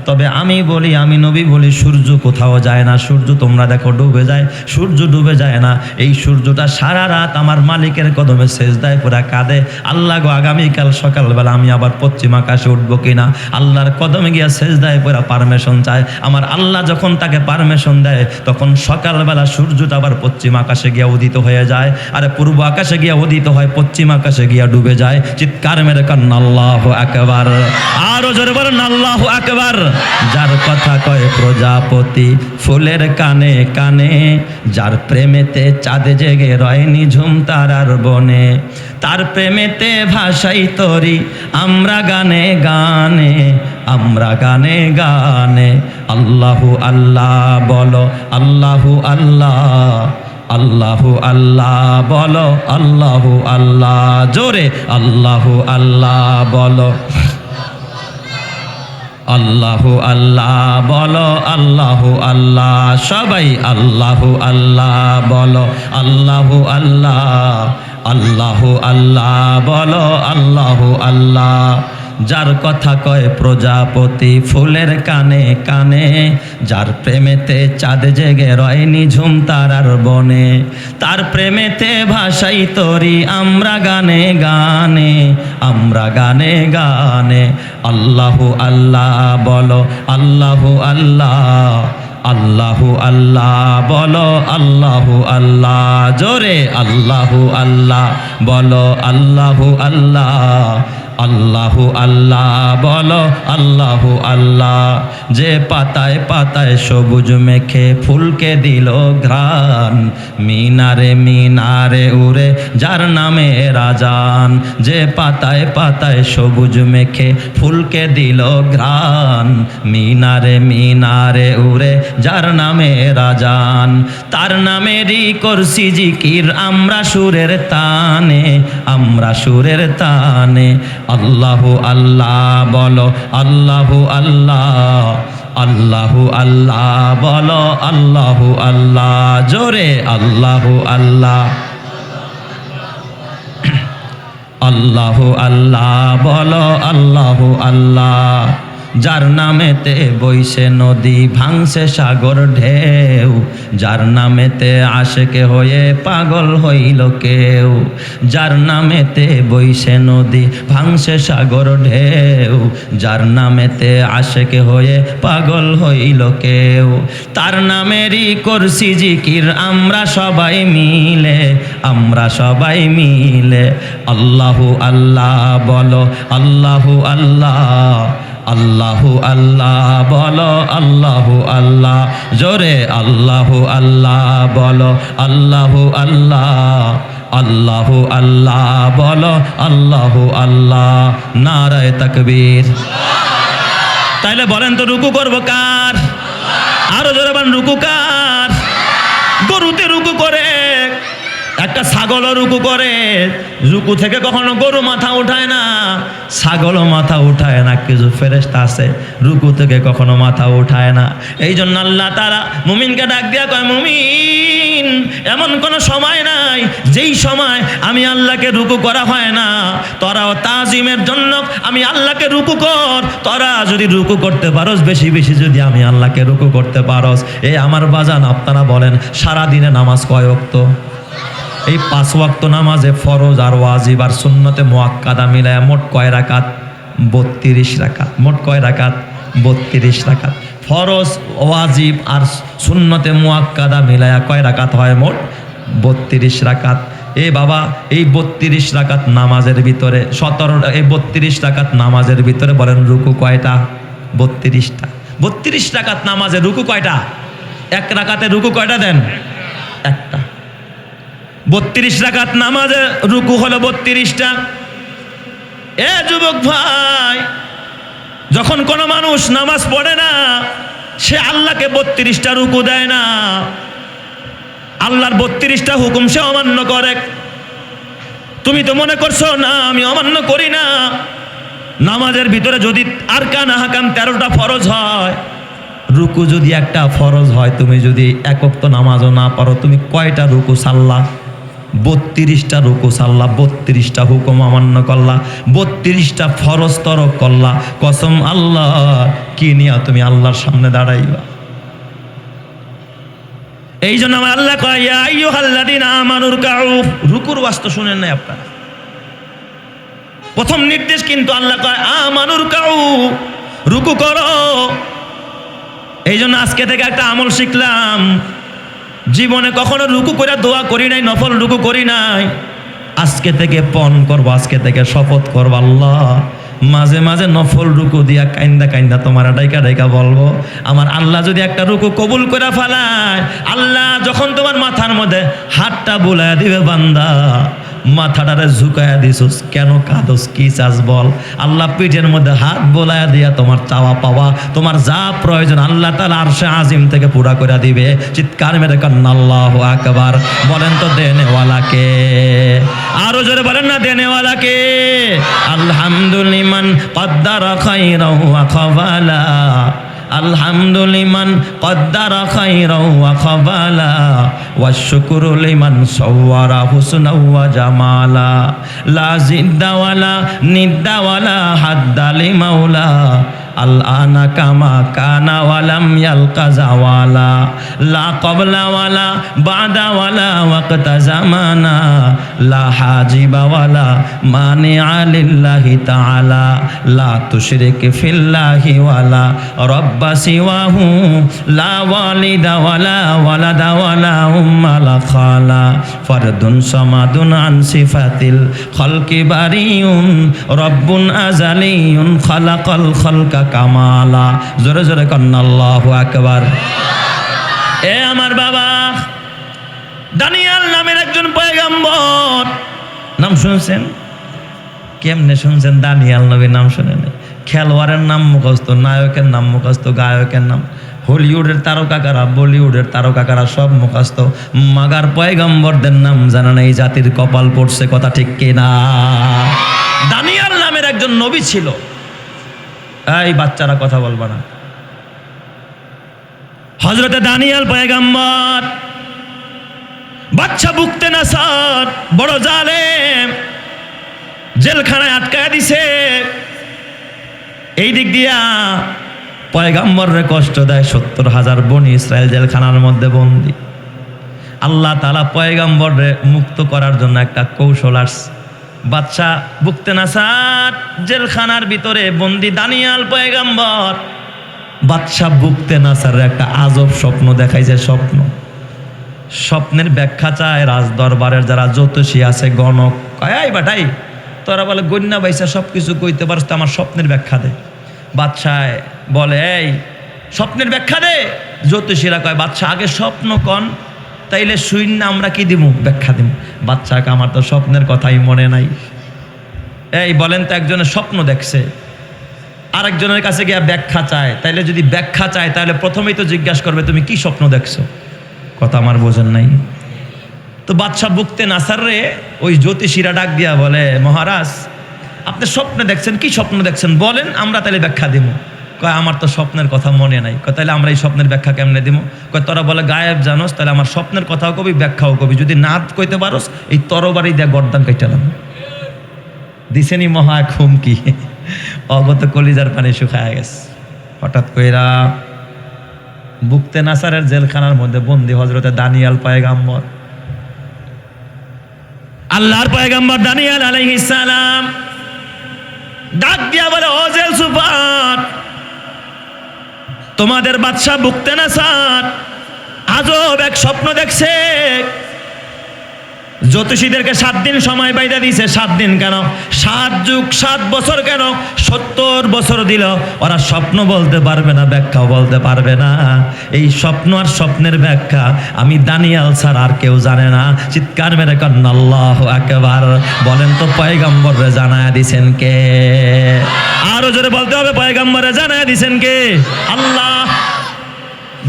তবে আমি বলি, আমি নবী বলি, সূর্য কোথাও যায় না। সূর্য তোমরা দেখো ডুবে যায়, সূর্য ডুবে যায় না। এই সূর্যটা সারা রাত আমার মালিকের কদমে সেজদায় পুরা কাঁদে, আল্লাহ গো আগামীকাল সকালবেলা আমি আবার পশ্চিম আকাশে উঠবো কিনা। আল্লাহর কদমে গিয়া সেজদায় পুরা পারমিশন চায়। আমার আল্লাহ যখন তাকে পারমিশন দেয়, তখন সকালবেলা সূর্যটা আবার পশ্চিম আকাশে গিয়া উদিত হয়ে যায়, আর পূর্ব আকাশে গিয়া উদিত হয়, পশ্চিম আকাশে গিয়া ডুবে যায়। চিৎকার মেরে কান্না আল্লাহু আকবার। আরো জোরে বলেন আল্লাহু আকবার। যার কথা কয় প্রজাপতি ফুলের কানে কানে, যার প্রেমেতে চাঁদে জেগে রয় নিঝুম তারার বনে, তার প্রেমেতে ভাষাই তরি আমরা গানে গানে, আমরা গানে গানে। আল্লাহু আল্লাহ বলো, আল্লাহু আল্লাহ, আল্লাহু আল্লাহ বলো, আল্লাহু আল্লাহ। জোরে আল্লাহু আল্লাহ বলো, আল্লাহু আল্লাহ বলো, আল্লাহু আল্লাহ। সবাই আল্লাহু আল্লাহ বলো, আল্লাহু আল্লাহ, আল্লাহু আল্লাহ বলো, আল্লাহু আল্লাহ। যার কথা কয় প্রজাপতি ফুলের কানে কানে, যার প্রেমেতে চাঁদ জেগে রয় নিঝুম তারার বনে, তার প্রেমেতে ভাষাই তরি আমরা গানে গানে, আমরা গানে গানে। আল্লাহু আল্লাহ বলো, আল্লাহু আল্লাহ, আল্লাহু আল্লাহ বলো, আল্লাহু আল্লাহ, জোরে আল্লাহু আল্লাহ বলো, আল্লাহু আল্লাহ, আল্লাহু আল্লাহ বলো, আল্লাহু আল্লাহ। যে পাতায় পাতায় সবুজ মেখে ফুলকে দিল ঘ্রাণ, মিনারে মিনারে উড়ে যার নামে রাজান। যে পাতায় পাতায় সবুজ মেখে ফুলকে দিল ঘ্রাণ, মিনারে মিনারে উড়ে যার নামে রাজান। তার নামেরই করছি জিকির আমরা সুরের তানে, আমরা সুরের তানে। আল্লাহু আল্লাহ বলো, আল্লাহু আল্লাহ, আল্লাহু আল্লাহ বলো, আল্লাহু আল্লাহ, জোরে আল্লাহু আল্লাহ, আল্লাহু আল্লাহ বলো, আল্লাহু আল্লাহ। যার নামেতে বইছে নদী ভাঙছে সাগর ঢেউ, যার নামেতে আশেকে হয়ে পাগল হইল কেউ। যার নামেতে বইছে নদী ভাঙছে সাগর ঢেউ, যার নামেতে আশেকে হয়ে পাগল হইল কেউ। তার নামেরই করছি জিকির আমরা সবাই মিলে, আমরা সবাই মিলে। আল্লাহু আল্লাহ বলো, আল্লাহু আল্লাহ, আল্লাহু আল্লাহ বলো, আল্লাহু আল্লাহ, জোরে আল্লাহু আল্লাহ বলো, আল্লাহু আল্লাহ, আল্লাহু আল্লাহ বলো, আল্লাহু আল্লাহ। নারায়ে তাকবীর। তাইলে বলেন তো রুকু করব কার? আরো জোরে বলেন, রুকু কার? গরুতে রুকু করে, একটা ছাগলও রুকু করে। রুকু থেকে কখনো গরু মাথা উঠায় না, ছাগলও মাথা উঠায় না। কিছু ফেরেশতা আছে রুকু থেকে কখনো মাথা উঠায় না। এই জন্য আল্লাহ তাআলা মুমিনকে ডাক দিয়া কয়, মুমিন এমন কোনো সময় নাই যেই সময় আমি আল্লাহকে রুকু করা হয় না। তোরাও তাজিমের জন্য আমি আল্লাহকে রুকু কর। তোরা যদি রুকু করতে পারোস, বেশি বেশি যদি আমি আল্লাহকে রুকু করতে পারোস। এই আমার বাজান, আপনারা বলেন সারাদিনে নামাজ কয় ওয়াক্ত? এই 5 ওয়াক্ত নামাজে ফরজ আর ওয়াজিব আর সুন্নতে মুআক্কাদা মিলায় মোট কয় রাকাত? 32 রাকাত। মোট কয় রাকাত? 32 রাকাত। ফরজ ওয়াজিব আর সুন্নতে মুআক্কাদা মিলায়া কয় রাকাত হয়? মোট 32 রাকাত। এ বাবা, এই 32 রাকাত নামাজের ভিতরে 17 এই 32 রাকাত নামাজের ভিতরে বলেন রুকু কয়টা? 32টা। 32 রাকাত নামাজে রুকু কয়টা? এক রাকাতে রুকু কয়টা দেন? একটা। 32 রাকাত নামাজে রুকু হলো 32টা। এ যুবক ভাই, যখন কোনো মানুষ নামাজ পড়ে না, সে আল্লাহকে 32টা রুকু দেয় না, আল্লাহর 32টা হুকুম সে অমান্য করে। তুমি তো মনে করছো না আমি অমান্য করি না। নামাজের ভিতরে যদি আরকান আহকাম 13টা ফরজ হয়, রুকু যদি একটা ফরজ হয়, তুমি যদি এক ওয়াক্ত নামাজও না পারো, তুমি কয়টা রুকু সাল্লা? 32টা রুকু সাল্লা, 32টা হুকুম অমান্য করলা, 32টা ফরজ তরক করলা। কসম আল্লাহ, কি নিয়া তুমি আল্লাহর সামনে দাঁড়াইবা? এই জন্য আমার আল্লাহ কয়, ইয়া আইয়ুহাল্লাযীনা আমানুর কাউ। রুকুর ওয়াস্ত শুনেন নাই আপনারা? প্রথম নির্দেশ কিন্তু আল্লাহ কয় আমানুর কাউ, রুকু করো। এই জন্য আজকে থেকে একটা আমল শিখলাম। জীবনে কখনো রুকু করে দোয়া করি নাই, নফল রুকু করি নাই। আজকে থেকে পণ করবো, আজকে থেকে শপথ করবো, আল্লাহ মাঝে মাঝে নফল রুকু দিয়া কাইন্দা কাইন্দা তোমার ডাইকা ডাইকা বলবো, আমার আল্লাহ যদি একটা রুকু কবুল করে ফেলায়, আল্লাহ যখন তোমার মাথার মধ্যে হাতটা বুলাইয়া দিবে, বান্দা মাথাটারে ঝুঁকাইয়া দিছস, কেন কাঁদস, কি চাস বল। আল্লাহ পিঠের মধ্যে হাত বোলাইয়া দিয়া তোমার চাওয়া পাওয়া, তোমার যা প্রয়োজন আল্লাহ তাআলা আরশে আজিম থেকে পুরা করে দিবে। চিৎকার মেরে কান্না আল্লাহু আকবার। বলেন তো দেনেওয়ালাকে, আরো জোরে বলেন না দেনেওয়ালাকে। আলহামদুলিল্লাহ মান কদ্দারা খায়রাহু ওয়া খাওয়ালা, আলহামদুলিমান কদ্দারা খাইরাও ওয়া খাবালা ওয়া শুকরু লিমান সাওয়ারা হুসনা ওয়া জামালা লা জিদ্দা ওয়ালা নিদ্দা ওয়ালা হাদ্দা লিমাওলা আল আনা কামা কানা ওয়ালাম ইয়ালকা জাওয়ালা লা ক্বাবলা ওয়ালা বাদা ওয়ালা ওয়াক্তা জামানা লা হাজিবা ওয়ালা মানিআ লিল্লাহি তাআলা লা তুশরিক ফিল্লাহি ওয়ালা রব্বা সিওয়াহু লা ওয়ালিদা ওয়ালা ওয়ালাদা ওয়ালা উম্মা লা খালা ফারদুন সামাদুন আন সিফাতিল খালকি বারিউন রব্বুন আযালিয়ুন খালাকাল খালকা কামালা। জোরে জোরে কন্না আল্লাহু আকবার। এ আমার বাবা, দানিয়াল নামের একজন পয়গম্বর, নাম শুনছেন? কেমনে শুনছেন? দানিয়াল নবীর নাম শুনেন? খেলোয়াড়ের নাম মুখস্থ, নায়কের নাম মুখস্থ, গায়কের নাম, হলিউডের তারকা কারা, বলিউডের তারকা কারা, সব মুখস্থ, মাগার পয়গম্বরদের নাম জানা নেই। জাতির কপাল পড়ছে, কথা ঠিক কিনা? দানিয়াল নামের একজন নবী ছিল। এই বাচ্চারা কথা বলবা না। হযরতে দানিয়াল পয়গম্বর, বাচ্চা বুকতে নাসার বড় জালেম, জেলখানায় আটকায় দিছে। এই দিক দিয়া পয়গম্বররে কষ্ট দেয়। ৭০,০০০ বনি ইসরায়েল জেলখানার মধ্যে বন্দী। আল্লাহ তাআলা পয়গম্বররে মুক্ত করার জন্য একটা কৌশল আসছে। বাচ্চা বুকতে নাসার জেলখানার ভিতরে বন্দী দানিয়াল পয়গম্বর, বাচ্চা বুকতে নাসারের একটা আজব স্বপ্ন দেখাইছে। স্বপ্নের ব্যাখ্যা চায় রাজ দরবারের যারা জ্যোতিষী আছে, গণক। কয় বাটাই, তোরা বলে গন্যা বাইসা সব কিছু কইতে পারস, তো আমার স্বপ্নের ব্যাখ্যা দে। বাদশায় বলে, এই স্বপ্নের ব্যাখ্যা দে। জ্যোতিষীরা কয়, বাদশা আগে স্বপ্ন কন, তাইলে শুইন না আমরা কি দিব, ব্যাখ্যা দিব। বাচ্চাকে, আমার তো স্বপ্নের কথাই মনে নাই। এই বলেন তো, একজনের স্বপ্ন দেখছে, আরেকজনের কাছে গিয়ে ব্যাখ্যা চায়, তাইলে যদি ব্যাখ্যা চায় তাহলে প্রথমেই তো জিজ্ঞাসা করবে তুমি কি স্বপ্ন দেখছো। কথা আমার বোঝেন নাই? তো বাদশা বুকতে নাসার রে ওই জ্যোতিষীরা ডাক দিয়া বলে, মহারাজ আপনি স্বপ্নে দেখছেন, কি স্বপ্ন দেখছেন বলেন, আমরা তাহলে ব্যাখ্যা দিব। কয়, আমার তো স্বপ্নের কথা মনে নাই। কয়, তাহলে আমরা এই স্বপ্নের ব্যাখ্যা কেমনে দিব? কয়, তোরা বলে গায়েব জানোস, তাহলে আমার স্বপ্নের কথাও কবি, ব্যাখ্যাও কবি। যদি না কইতে পারোস, এই তরবারি দিয়া গর্দান কাইটালাম। দিছেনি মহা খুমকি, অগত কলিজার পানি শুকায় গেছে। হঠাৎ কইরা বুকতে নাসারের জেলখানার মধ্যে বন্দী হযরতে দানিয়াল পয়গম্বর। আল্লাহর পয়গম্বর দানিয়াল আলাইহিস সালাম ডাক দিয়া বলে, ও জেল সুপার, তোমাদের বাদশা বুকতে নাসার আজব এক স্বপ্ন দেখছে। জ্যোতিষীদেরকে 7 দিন সময় বাইদা দিয়েছে। 7 দিন কেন? 7 যুগ 7 বছর কেন? 70 বছর দিল, ওরা স্বপ্ন বলতে পারবে না, ব্যাখ্যাও বলতে পারবে না। এই স্বপ্ন আর স্বপ্নের ব্যাখ্যা আমি দানিয়াল ছাড়া আর কেউ জানে না। চিৎকার মেরে কন্না আল্লাহু আকবার। বলেন তো পয়গম্বরে জানায়া দিছেন কে? আরো জোরে বলতে হবে, পয়গম্বরে জানায়া দিছেন কে? আল্লাহ।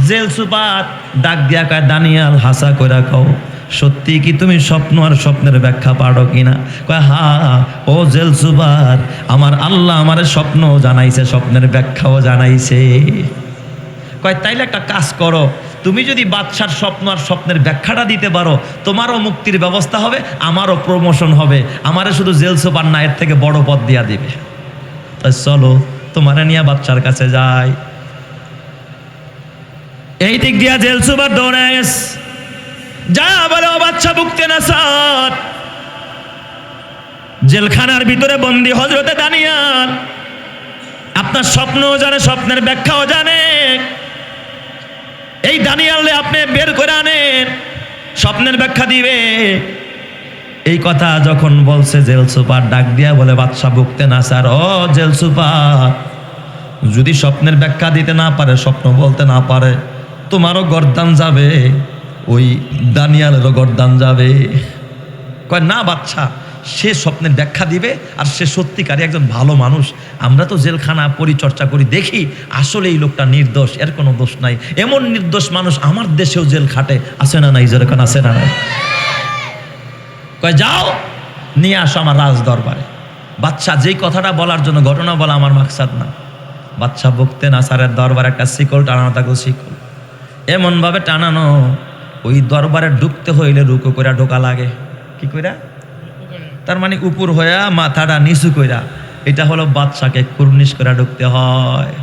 জেল সুপার ডাক দিয়া কয়, দানিয়াল হাসা কইরা কও, সত্যি কি তুমি স্বপ্ন আর স্বপ্নের ব্যাখ্যা পারো কিনা? কয়, হ্যাঁ ও জেল সুপার, আমার আল্লাহ আমারে স্বপ্ন জানাইছে, স্বপ্নের ব্যাখ্যাও জানাইছে। কয়, তাইলে একটা কাজ করো, তুমি যদি বাদশার স্বপ্ন আর স্বপ্নের ব্যাখ্যাটা দিতে পারো, তোমারও মুক্তির ব্যবস্থা হবে, আমারও প্রমোশন হবে, আমারে শুধু জেল সুপার না, এর থেকে বড় পদ দিয়া দিবে। তাই চলো তোমারে নিয়ে বাদশার কাছে যাই। এই দিক দিয়া জেল সুপার দৌড়ে গেছে। যা বলে, ও বাচ্চা বুকতে নাসার, জেলখানার ভিতরে বন্দী হযরতে দানিয়াল, আপনার স্বপ্নও জানে, স্বপ্নের ব্যাখ্যাও জানে। এই দানিয়ালে আপনি বের করে আনেন, স্বপ্নের ব্যাখ্যা দিবে। এই কথা যখন বলছে, জেল সুপার ডাক দিয়া বলে, বাদশা বুকতে নাসার, ও জেল সুপার, যদি স্বপ্নের ব্যাখ্যা দিতে না পারে, স্বপ্ন বলতে না পারে, তোমারও গর্দান যাবে, ওই দানিয়ালেরও গর্দান যাবে। কয়, না বাদশা, সে স্বপ্নের ব্যাখ্যা দিবে, আর সে সত্যিকারই একজন ভালো মানুষ। আমরা তো জেলখানা পরিচর্চা করি, দেখি আসলে এই লোকটা নির্দোষ, এর কোনো দোষ নাই। এমন নির্দোষ মানুষ আমার দেশেও জেল খাটে, আছে না নাই? যেরকম আছে না নাই? কয়, যাও নিয়ে আসো আমার রাজ দরবারে। বাদশা যেই কথাটা বলার জন্য, ঘটনা বলা আমার মাকসাদ না, বাদশা বুকতে নাসারের দরবারে একটা শিকল টানানো থাকলো, শিকল এমনভাবে টানানো ওই দরবারে ঢুকতে হইলে রুকু করে ঢোকা লাগে। কি কইরা? তার মানে উপর হইয়া মাথাটা নিচু কইরা, এটা হলো বাদশাকে কুর্নিশ করে ঢুকতে হয়।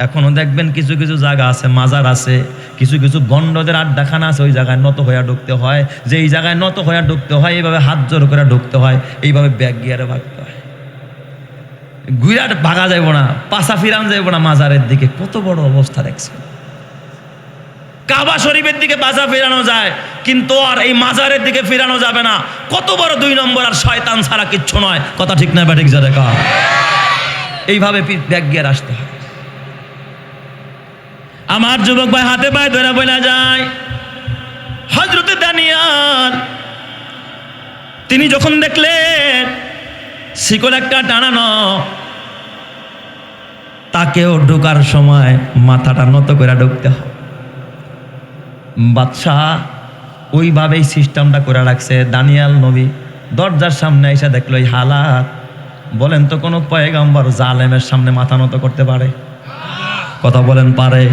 এখনো দেখবেন কিছু কিছু জায়গা আছে, মাজার আছে, কিছু কিছু গন্ডদের আড্ডাখানা আছে, ওই জায়গায় নত হইয়া ঢুকতে হয়। যে এই জায়গায় নত হইয়া ঢুকতে হয়, এইভাবে হাত জোর করে ঢুকতে হয়, এইভাবে ব্যাগ গিয়ারে ভাগতে হয়। গুইরাট ভাগা যাইব না, পাশা ফিরান যাইব না মাজারের দিকে। কত বড় অবস্থা দেখছেন। কাবা শরীফের দিকে পাশা ফিরানো যায়, কিন্তু আর এই মাজারের দিকে ফিরানো যাবে না। কত বড় 2 নম্বর, আর শয়তান ছাড়া কিচ্ছু নয়। কথা ঠিক না ব্যাঠিক যা দেখা, এইভাবে ব্যাগ গিয়ার আসতে হয়। আমার যুবক ভাই হাতে পায়ে ধরে বলা যায়, হযরতে দানিয়াল তিনি যখন দেখলেন শিকল একটা টানানো, তাকেও ঢোকার সময় মাথাটা নত করে ঢুকতে হয়। বাদশাহ ওইভাবেই সিস্টেমটা করে রাখছে। দানিয়াল নবী দরজার সামনে এসে দেখলো এই হালাত। বলেন তো কোনো পয়গম্বর জালেমের সামনে মাথা নত করতে পারে? কথা বলেন, পারে?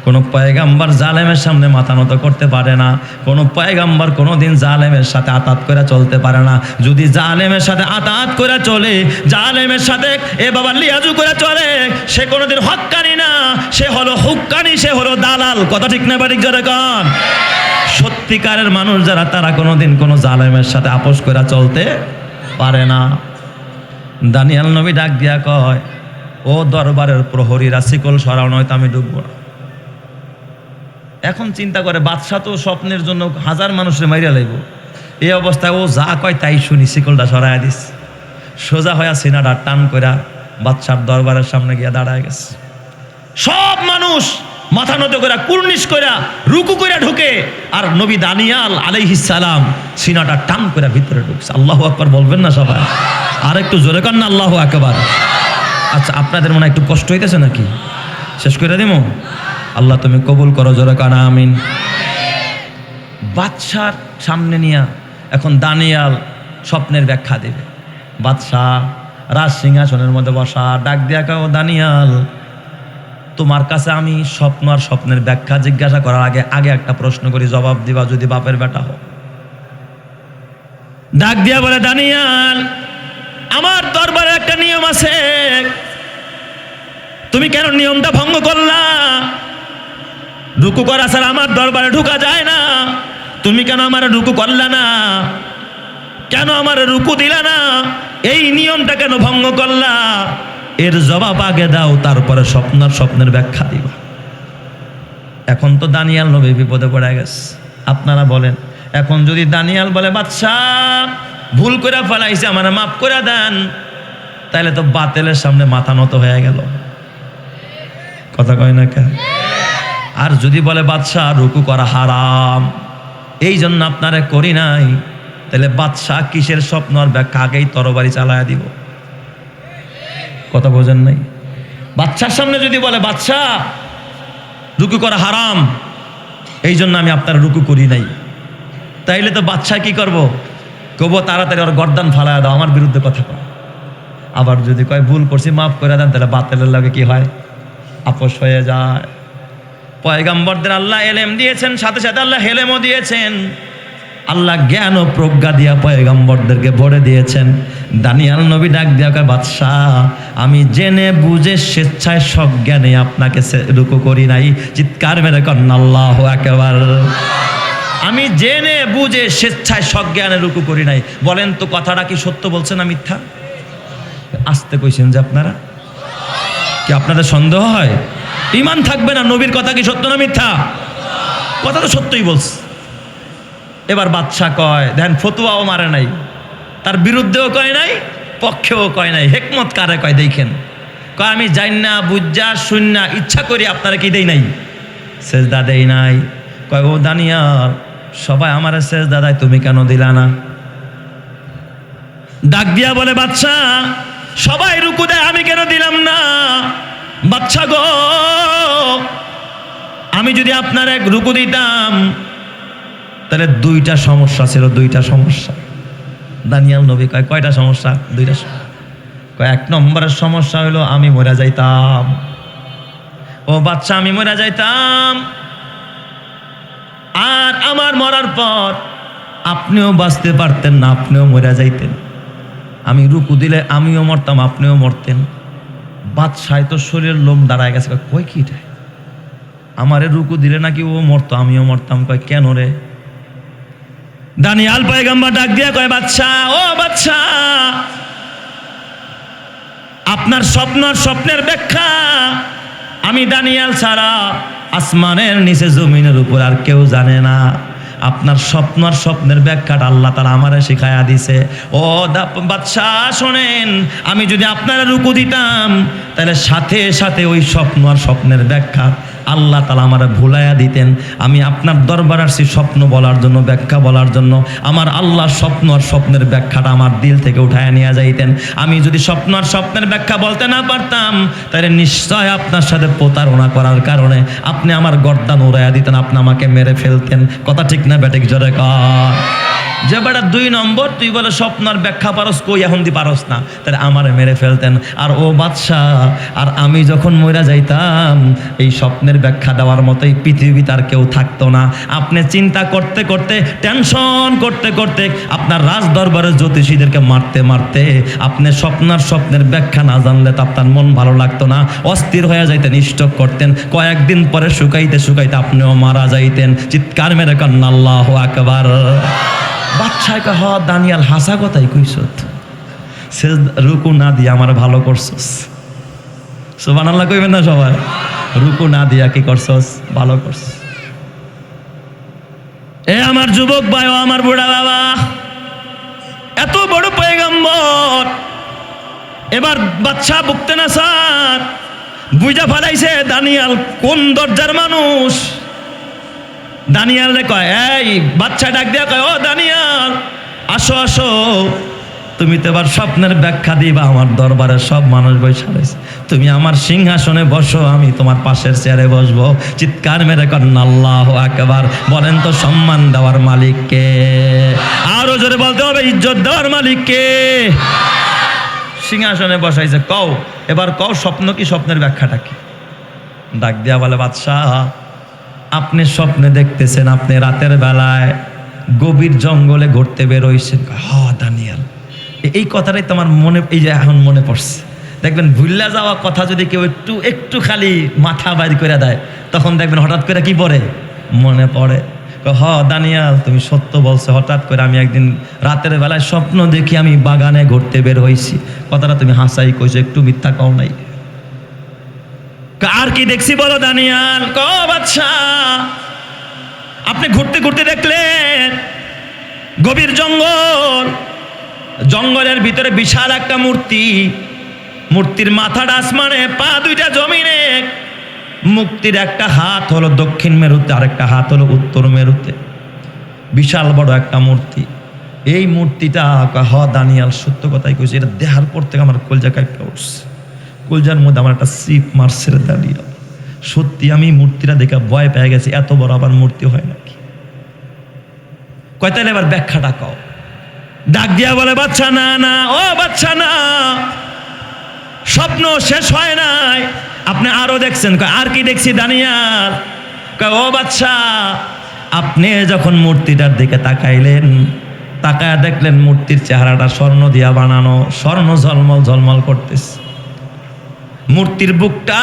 কোনো পয়গম্বর জালেমের সামনে মাথা নত করতে পারে না। কোনো পয়গম্বর কোনোদিন জালেমের সাথে আতাত করে চলতে পারে না। যদি জালেমের সাথে আতাত করে চলে, জালেমের সাথে এ বাবা লিয়াজু করে চলে, সে কোনোদিন হক্কানি না, সে হলো হুক্কানি, সে হলো দালাল। কথা ঠিক না বাড়ি যারা কন? সত্যিকারের মানুষ যারা, তারা কোনোদিন কোনো জালেমের সাথে আপোষ করে চলতে পারে না। দানিয়াল নবী ডাক দিয়া কয়, ও দরবারের প্রহরীরা, শিকল সরাও, নয়তো আমি ঢুকবো না। এখন চিন্তা করে, বাদশাহ তো স্বপ্নের জন্য 1000 মানুষের মাইরা লাইব। এই অবস্থায় ও যা কয় তাই শুনি, শিকলটা সরাইয়া দিস। সোজা হইয়া সিনাটা টান কইরা বাদশার দরবারের সামনে গিয়া দাঁড়ায় গেছে। সব মানুষ মাথা নত করে কুর্নিশ কইরা রুকু কইরা ঢুকে, আর নবী দানিয়াল আলাইহিস সালাম সিনাটা টান করে ভিতরে ঢুকছে। আল্লাহু আকবার বলবেন না সবাই? আর একটু জোরে কর না, আল্লাহু আকবার। আচ্ছা, আপনাদের মনে একটু কষ্ট হইতেছে নাকি? শেষ করে দিমু? আল্লাহ তুমি কবুল করো, জোরে কানা আমিন। বাদশার সামনে নিয়া এখন দানিয়াল স্বপ্নের ব্যাখ্যা দেবে। বাদশাহ রাজ সিংহাসনের মধ্যে বসা, ডাক দিয়া কয়, ও দানিয়াল, তোমার কাছে আমি স্বপ্ন আর স্বপ্নের ব্যাখ্যা জিজ্ঞাসা করার আগে একটা প্রশ্ন করি, জবাব দিবা যদি বাপের বেটা হও। ডাক দিয়া বলে, দানিয়াল, আমার দরবারে একটা নিয়ম আছে, তুমি কেন নিয়মটা ভঙ্গ করলা? রুকু করা ছাড়া আমার দরবারে ঢুকা যায় না। তুমি কেন আমার রুকু করলা না? কেন আমার রুকু দিলা না? এই নিয়মটা কেন ভঙ্গ করলা? এর জবাব আগে দাও, তারপরে স্বপ্নের ব্যাখ্যা দিবা। এখন তো দানিয়াল নবী বিপদে পড়ে গেছে। আপনারা বলেন, এখন যদি দানিয়াল বলে, বাদশাহ ভুল করে ফেলাইছে, আমার মাফ করে দেন, তাহলে তো বাতিলের সামনে মাথা নত হয়ে গেল। কথা কয় না কেন? আর যদি বলে, বাদশাহ রুকু করা হারাম, এই জন্য আপনারা করি নাই, তাহলে বাদশাহ কিসের স্বপ্ন আর ব্যাখ্যা? আগেই তরবারি চালায়া দিব। কথা বোঝেন নাই? বাদশার সামনে যদি বলে, বাদশাহ রুকু করা হারাম, এই জন্য আমি আপনার রুকু করি নাই, তাইলে তো বাদশাহ কি করব? কব তাড়াতাড়ি ওর গর্দান ফালায়া দাও, আমার বিরুদ্ধে কথা কয়। আবার যদি কয় ভুল করছি, মাফ করে দেন, তাহলে বাতিলের লাগে কি হয়? আপোষ হয়ে যায়। পয়গম্বরদের আল্লাহ এলেম দিয়েছেন, সাথে সাথে আল্লাহ হেলেমও দিয়েছেন। আল্লাহ জ্ঞান ও প্রজ্ঞা দিয়া পয়গম্বরদেরকে ভরে দিয়েছেন। দানিয়াল নবী ডাক দিয়া কয়, বাদশাহ আমি জেনে বুঝে স্বেচ্ছায় সজ্ঞানে আপনাকে রুকু করি নাই। চিৎকার মেরে কন্যা আল্লাহু আকবার। আমি জেনে বুঝে স্বেচ্ছায় সজ্ঞানে রুকু করি নাই। বলেন তো, কথাটা কি সত্য বলছেন না মিথ্যা? আসতে কইছেন যে আপনারা, কি আপনাদের সন্দেহ হয়? ঈমান থাকবে না, নবীর কথা কি সত্য না মিথ্যা? কথা তো সত্যই বলছে। এবার বাদশাহ কয়, দেখেন ফতুয়াও মারে নাই, তার বিরুদ্ধেও কয় নাই, পক্ষেও কয় নাই। হেকমত কারে কয় দেখেন। কয়, আমি জান্না বুঝা শুননা ইচ্ছা করি আপনারা কি দেই নাই? সেজদা দেই নাই। কয়, ও দানিয়াল, সবাই আমার সেজদা দেয়, তুমি কেন দিলা না? ডাক দিয়া বলে, বাদশাহ সবাই রুকু দেয়, আমি কেন দিলাম না? বাদশাহ গো, আমি যদি আপনার এক রুকু দিতাম, তাহলে 2টা সমস্যা ছিল, 2টা সমস্যা। দানিয়াল নবী কয়, কয়টা সমস্যা? 2টা। এক নম্বরের সমস্যা হলো আমি মরে যাইতাম। ও বাচ্চা, আমি মরে যাইতাম, আর আমার মরার পর আপনিও বাঁচতে পারতেন না, আপনিও মরে যাইতেন। আমি রুকু দিলে আমিও মরতাম, আপনিও মরতেন। বাদশাহ তো শরীরের লোম দাঁড়ায় গেছে, কয় কি রে, আমারে রুকু দিলে নাকি ও মরতো, আমিও মরতাম। কয় কেন রে? দানিয়াল পয়গম্বর ডাক দিয়া কয়, বাদশা, ও বাদশা, আপনার স্বপ্ন আর স্বপ্নের ব্যাখ্যা আমি দানিয়াল ছাড়া আসমানের নিচে জমিনের উপর আর কেউ জানে না। আপনার স্বপ্ন আর স্বপ্নের ব্যাখ্যাটা আল্লাহ তাআলা আমারে শিখায়া দিছে। ও বাদশাহ শোনেন, আমি যদি আপনারা রুকু দিতাম তাহলে সাথে সাথে ওই স্বপ্ন আর স্বপ্নের ব্যাখ্যা আল্লাহ তাআলা আমারে ভুলাইয়া দিতেন। আমি আপনার দরবার আসছি স্বপ্ন বলার জন্য, ব্যাখ্যা বলার জন্য। আমার আল্লাহ স্বপ্ন আর স্বপ্নের ব্যাখ্যাটা আমার দিল থেকে উঠায় নিয়ে যাইতেন। আমি যদি স্বপ্ন আর স্বপ্নের ব্যাখ্যা বলতে না পারতাম তাহলে নিশ্চয় আপনার সাথে প্রতারণা করার কারণে আপনি আমার গর্দান উড়াইয়া দিতেন, আপনি আমাকে মেরে ফেলতেন। কথা ঠিক না বেঠিক? জোরে কর। যে বেটা 2 নম্বর, তুই বলে স্বপ্ন আর ব্যাখ্যা পারস, কই এখন দি পারস না, তাহলে আমারে মেরে ফেলতেন। আর ও বাদশাহ, আর আমি যখন মইরা যাইতাম এই স্বপ্নের ব্যাখ্যা দেওয়ার মতোই পৃথিবীতে আর কেউ থাকতো না। আপনি চিন্তা করতে করতে, টেনশন করতে করতে, আপনার রাজ দরবারের জ্যোতিষীদেরকে মারতে মারতে আপনি স্বপ্নার স্বপ্নের ব্যাখ্যা না জানলে তো আপনার মন ভালো লাগতো না, অস্থির হয়ে যাইতেন, স্ট্রোক করতেন। কয়েকদিন পরে শুকাইতে শুকাইতে আপনিও মারা যাইতেন। চিৎকার মেরে কান্না আল্লাহু আকবার। বাদশাহ কয়, হ দানিয়াল, হাসা কথাই কইছ, সে রুকু না দিয়ে আমার ভালো করছস। সুবহানাল্লাহ কইবেন না সবাই? রুকু না দিয়া কি করছস? ভালো করছস। এ আমার যুবক ভাই, ও আমার বুড়া বাবা, এত বড় পয়গম্বর, এবার বাদশাহ বুকতে না স্যার বুঝা ফেলাইছে দানিয়াল কোন দরজার মানুষ। দানিয়াল রে কয়, এই বাচ্চা ডাক দিয়া কয়, ও দানিয়াল, আসো আসো, তুমি তো এবার স্বপ্নের ব্যাখ্যা দিবা। আমার দরবারে সব মানুষ বসে রয়েছে, তুমি আমার সিংহাসনে বসো, আমি তোমার পাশের চেয়ারে বসবো। চিৎকার মেরে করেন আল্লাহু আকবার। বলেন তো সম্মান দেওয়ার মালিক কে? আরো জোরে বলতে হবে, ইজ্জত দেওয়ার মালিক কে? সিংহাসনে বসাইছে। কও এবার, কও স্বপ্ন কি, স্বপ্নের ব্যাখ্যাটা কি? ডাক দিয়া বলে, বাদশাহ, আপনি স্বপ্নে দেখতেছেন আপনি রাতের বেলায় গভীর জঙ্গলে ঘুরতে বেরোইছেন। দানিয়াল, এই কথাটাই তোমার মনে, এই যে এখন মনে পড়ছে। দেখবেন ভুল্লা যাওয়া কথা যদি কেউ একটু একটু খালি মাথা বাইর করে দেয়, তখন দেখবেন হঠাৎ করে কি পড়ে, মনে পড়ে। দানিয়াল, তুমি সত্য বলছো, হঠাৎ করে আমি একদিন রাতের বেলায় স্বপ্ন দেখি আমি বাগানে ঘুরতে বের হয়েছি। কথাটা তুমি হাসাই কইছো, একটু মিথ্যা কও নাই। আর কি দেখছি বলো দানিয়াল? বাদশা, আপনি ঘুরতে ঘুরতে দেখলেন গভীর জঙ্গল, জঙ্গলের ভিতরে বিশাল একটা মূর্তি, মূর্তির মাথাটা আসমানে, পা দুইটা জমিনে, মূর্তির একটা হাত হলো দক্ষিণ মেরুতে, আরেকটা হাত হলো উত্তর মেরুতে, বিশাল বড় একটা মূর্তি। এই মূর্তিটা দানিয়াল সত্য কথাই কইছে, এটা দেখার পর থেকে আমার কলজা কাঁপা উঠছে, কলজার মধ্যে আমার একটা সিপ মারছে দাঁড়িয়ে। সত্যি আমি মূর্তিটা দেখে ভয় পেয়ে গেছি, এত বড় আবার মূর্তি হয় নাকি? কয় তাহলে এবার ব্যাখ্যাটা কও। ডাক দিয়া বলে, বাচ্চা না না, ও বাচ্চা না, স্বপ্ন শেষ হয় নাই, আপনি আরো দেখছেন। আর কি দেখছি দানিয়াল? ও বাচ্চা, আপনি যখন মূর্তিটার দিকে তাকাইলেন, তাকায়া দেখলেন মূর্তির চেহারাটা স্বর্ণ দিয়া বানানো, স্বর্ণ ঝলমল ঝলমল করতেছে। মূর্তির বুকটা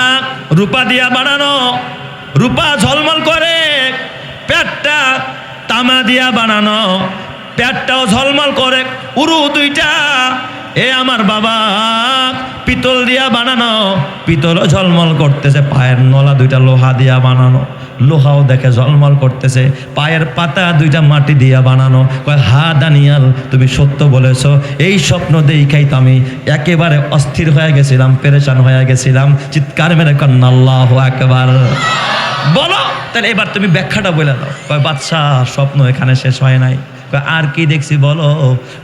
রূপা দিয়া বানানো, রূপা ঝলমল করে। পেটটা তামা দিয়া বানানো, পেটটাও ঝলমল করে। উরু দুইটা, এ আমার বাবা, পিতল দিয়া বানানো, পিতলও ঝলমল করতেছে। পায়ের নলা দুইটা লোহা দিয়া বানানো, লোহাও দেখে ঝলমল করতেছে। পায়ের পাতা দুইটা মাটি দিয়া বানানো। কয়, হা দানিয়াল, তুমি সত্য বলেছ, এই স্বপ্ন দেখাই তো আমি একেবারে অস্থির হয়ে গেছিলাম, পেরেশান হয়ে গেছিলাম। চিৎকার মেরে কান্না আল্লাহু আকবার। বলো তাহলে এবার তুমি ব্যাখ্যাটা বলে দাও। কয়, বাদশা, স্বপ্ন এখানে শেষ হয় নাই। কয় আর কি দেখছি বলো?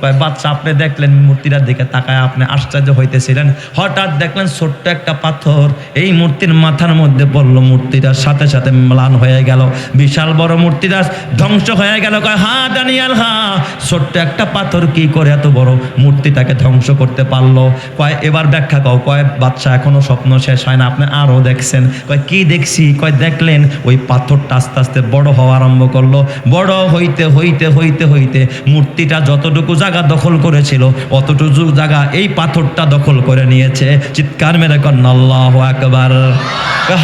কয় বাদশা আপনি দেখলেন মূর্তিটার দিকে তাকায় আপনি আশ্চর্য হইতেছিলেন, হঠাৎ দেখলেন ছোট্ট একটা পাথর এই মূর্তির মাথার মধ্যে পড়লো, মূর্তিটার সাথে সাথে ম্লান হয়ে গেল, বিশাল বড় মূর্তিটা ধ্বংস হয়ে গেল। কয় হা দানিয়াল হা, ছোট্ট একটা পাথর কি করে এত বড় মূর্তিটাকে ধ্বংস করতে পারলো? কয় এবার ব্যাখ্যা কও। কয় বাদশা এখনো স্বপ্ন শেষ হয় না, আপনি আরও দেখছেন। কয় কি দেখছি? কয় দেখলেন ওই পাথরটা আস্তে আস্তে বড় হওয়া আরম্ভ করলো, বড় হইতে হইতে হইতে হইতে মূর্তিটা যতটুকু জায়গা দখল করেছিল অতটুকু জায়গা এই পাথরটা দখল করে নিয়েছে। চিৎকার মেরে কন্যা আল্লাহু আকবার।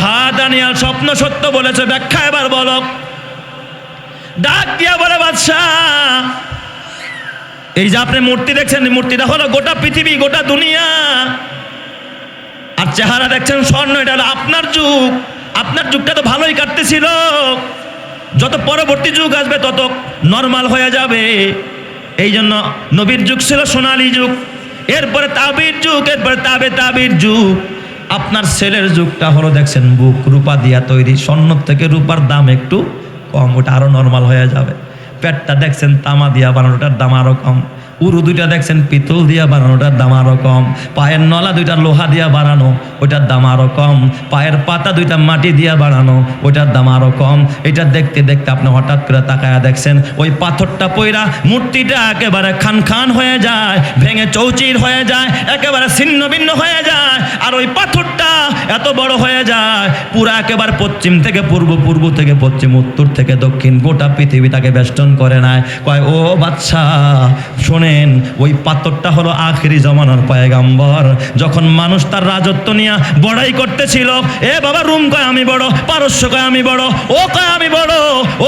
হা দানিয়াল স্বপ্ন সত্য বলেছে, ব্যাখ্যা এবার বলো। ডাক দিয়া বলে বাদশা এই যে আপনি মূর্তি দেখছেন, মূর্তিটা হলো গোটা পৃথিবী, গোটা দুনিয়া, আর চেহারা দেখছেন স্বর্ণ, এটা হলো আপনার যুগ। আপনার যুগটা তো ভালোই কাটতেছিল, যত পরবর্তী যুগ আসবে তত নর্মাল হয়ে যাবে। এই জন্য নবীর যুগ ছিল সোনালী যুগ, এরপরে তাবির যুগ, এরপরে তাবির যুগ। আপনার ছেলের যুগটা হলো দেখছেন বুক রূপা দিয়া তৈরি, স্বর্ণ থেকে রূপার দাম একটু কম, ওটা আরো নর্মাল হয়ে যাবে। পেটটা দেখছেন তামা দিয়া বানানোটার দাম আরো কম, উরু দুইটা দেখছেন পিতল দিয়া বানানোটার দাম আরো কম, পায়ের নলা দুইটা লোহা দিয়া বানানো ওইটার দাম আরো কম, পায়ের পাতা দুইটা মাটি দিয়া বানানো ওইটার দাম আরো কম। এটা দেখতে দেখতে আপনি হঠাৎ করে তাকায়া দেখছেন ওই পাথরটা পইরা মূর্তিটা একেবারে খান খান হয়ে যায়, ভেঙে চৌচির হয়ে যায়, একেবারে ছিন্ন ভিন্ন হয়ে যায়। আর ওই পাথরটা এত বড় হয়ে যায় পুরা একেবারে পশ্চিম থেকে পূর্ব, পূর্ব থেকে পশ্চিম, উত্তর থেকে দক্ষিণ গোটা পৃথিবীটাকে বেষ্টন করে নেয়। কয় ও বাদশা শোনে, ওই পাথরটা হলো আখিরি জমানার পয়গাম্বর। যখন মানুষ তার রাজত্ব নিয়ে বড়াই করতেছিল, এ বাবা রুম কয় আমি বড়, পারস্য কয় আমি বড়, ও কয় আমি বড়,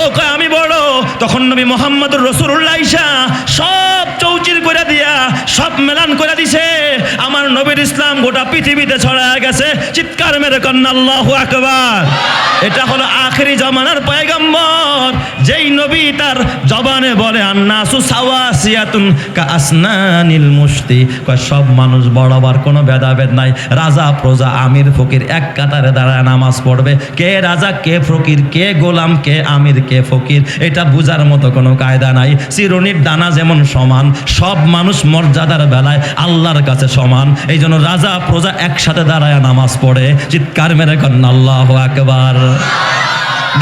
ও কয় আমি বড়, তখন নবী মুহাম্মদুর রাসূলুল্লাহ ঈসা সব চৌচির করে দিয়া সব মেলান করে দিছে। আমার নবীর ইসলাম গোটা পৃথিবীতে ছড়ায় গেছে। চিৎকার মেরে কন্যা আল্লাহু আকবার। এটা হলো আখিরি জমানার পয়গাম্বর, যেই নবী তার জবানে বলে আন্নাসু সাওয়াসিয়াতুন কা আসনানিল মুশতি, কয় সব মানুষ বরাবর, কোনো ভেদাভেদ নাই। রাজা প্রজা আমির ফকির এক কাতারে দাঁড়ায় নামাজ পড়বে, কে রাজা কে ফকির, কে গোলাম কে আমির কে ফকির, এটা বুঝার মতো কোনো কায়দা নাই। চিরুনির দানা যেমন সমান, সব মানুষ মর্যাদার বেলায় আল্লাহর কাছে সমান। এই জন্য রাজা প্রজা একসাথে দাঁড়ায় নামাজ পড়ে। চিৎকার মেরে কন্যা আল্লাহু আকবার।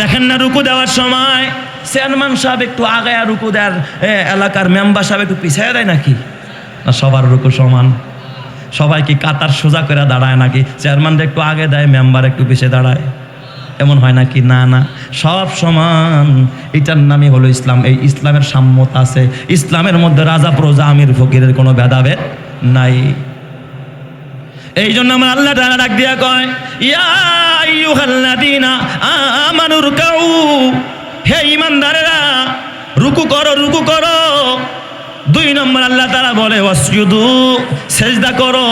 দেখেন না রুকু দেওয়ার সময় চেয়ারম্যান সাহেব একটু আগায়া রুকু দেয়, এলাকার মেম্বার সাহেব একটু পিছিয়ে দেয় নাকি? না সবার রুকু সমান? সবাই কি কাতার সোজা করে দাঁড়ায় নাকি? চেয়ারম্যানরা একটু আগে দেয়, মেম্বার একটু পিছিয়ে দাঁড়ায়, এমন হয় নাকি? না না, সব সমান। এটার নামই হলো ইসলাম। এই ইসলামের সাম্যতা আছে, ইসলামের মধ্যে রাজা প্রজা আমির ফকিরের কোনো ভেদাভেদ নাই। এই জন্য আমার আল্লাহ তাআলা ডাক দিয়া কয় ইয়া আইয়ুহাল্লাযীনা আমানু রুকাউ, হে ঈমানদারেরা রুকু করো, রুকু করো। 2 নম্বর আল্লাহ তাআলা বলে ওয়াসজুদু, সেজদা করো।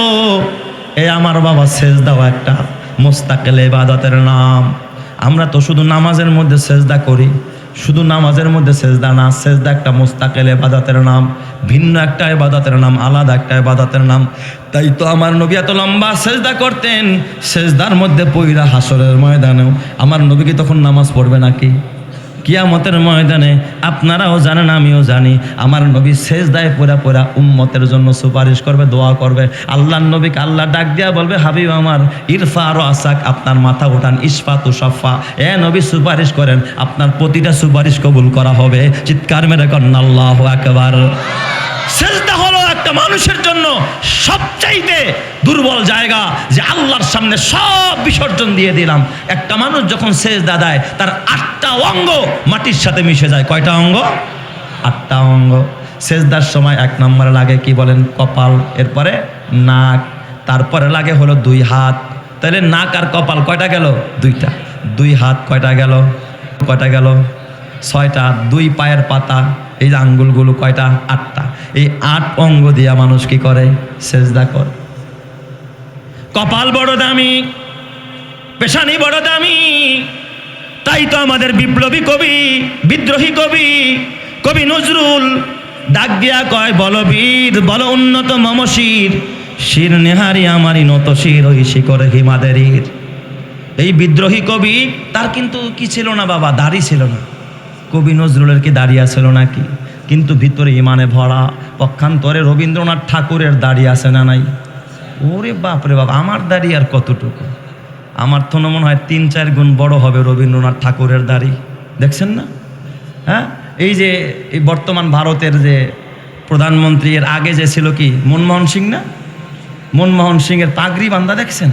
এই আমার বাবা সেজদাও একটা মুস্তাকিল ইবাদতের নাম। আমরা তো শুধু নামাজের মধ্যে সেজদা করি, শুধু নামাজের মধ্যে সেজদা না, সেজদা একটা মুস্তাকিল ইবাদতের নাম, ভিন্ন একটা ইবাদতের নাম, আলাদা একটা ইবাদতের নাম। তাই তো আমার নবী এত লম্বা সেজদা করতেন, সেজদার মধ্যে পইরা হাসরের ময়দানেও আমার নবী কি তখন নামাজ পড়বে নাকি? কিয়ামতের ময়দানে আপনারাও জানেন আমিও জানি, আমার নবী সেজদায় পড়া পড়া উম্মতের জন্য সুপারিশ করবে, দোয়া করবে। আল্লাহর নবীকে আল্লাহ ডাক দিয়া বলবে হাবিব আমার ইরফা আরো আসাক, আপনার মাথা উঠান, ইসফাতু সাফা, এ নবী সুপারিশ করেন, আপনার প্রতিটা সুপারিশ কবুল করা হবে। চিৎকার মেরে কন্যা আল্লাহু আকবার। সেজদা হলো একটা মানুষের জন্য সবচাইতে দুর্বল জায়গা, যে আল্লাহর সামনে সব বিসর্জন দিয়ে দিলাম। একটা মানুষ যখন সেজদা দেয় তার 8টা অঙ্গ মাটির সাথে মিশে যায়। কয়টা অঙ্গ? 8টা অঙ্গ। সেজদার সময় 1 নম্বরে লাগে কি বলেন? কপাল, এরপরে নাক, তারপরে লাগে হলো 2 হাত। তাহলে নাক আর কপাল কয়টা গেল? 2টা। 2 হাত কয়টা গেল? কয়টা গেল? 6টা। 2 পায়ের পাতা, এই যে আঙ্গুলগুলো কয়টা? 8টা। এই 8 অঙ্গ দিয়া মানুষ কি করে? সেজদা করে। কপাল বড় দামি, পেশানি বড় দামি। তাই তো আমাদের বিপ্লবী কবি, বিদ্রোহী কবি, কবি নজরুল ডাক দিয়া কয় বলবীর বল উন্নত মমশির, শির নেহারি আমারই নত শির ওই শিকরে হিমাদেরীর। এই বিদ্রোহী কবি তার কিন্তু কি ছিল না বাবা? দাড়ি ছিল না। কবি নজরুলের কি দাড়ি ছিল নাকি? কিন্তু ভিতরে ইমানে ভরা। পক্ষান্তরে রবীন্দ্রনাথ ঠাকুরের দাড়ি আছে না নাই? ওরে বাপ রে বাপ, আমার দাড়ি আর কতটুকু? আমার তো মনে হয় 3-4 গুণ বড় হবে রবীন্দ্রনাথ ঠাকুরের দাড়ি। দেখছেন না? হ্যাঁ, এই যে এই বর্তমান ভারতের যে প্রধানমন্ত্রী, এর আগে যে ছিল কি মনমোহন সিং না? মনমোহন সিংয়ের পাগড়ি বান্ধা দেখছেন?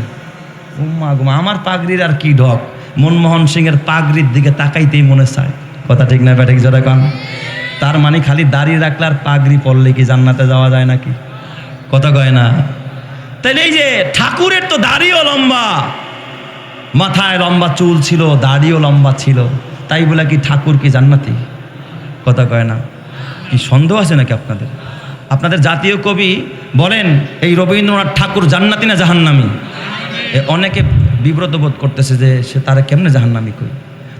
উম্মা গুমা, আমার পাগড়ির আর কি ঢক, মনমোহন সিংয়ের পাগড়ির দিকে তাকাইতেই মনে চায়। কথা ঠিক না ব্যাটিক জোরে কন? তার মানে খালি দাড়ি রাখলে আর পাগড়ি পরলে কি জান্নাতে যাওয়া যায় নাকি? কথা কয় না? তাইলে এই যে ঠাকুরের তো দাড়িও লম্বা, মাথায় লম্বা চুল ছিল, দাড়িও লম্বা ছিল, তাই বলে কি ঠাকুর কি জান্নাতি? কথা কয় না? কি সন্দেহ আছে নাকি আপনাদের? আপনাদের জাতীয় কবি বলেন এই রবীন্দ্রনাথ ঠাকুর জান্নাতি না জাহান্নামী? অনেকে বিব্রত বোধ করতেছে যে সে তারা কেমনে জাহান্নামী কই,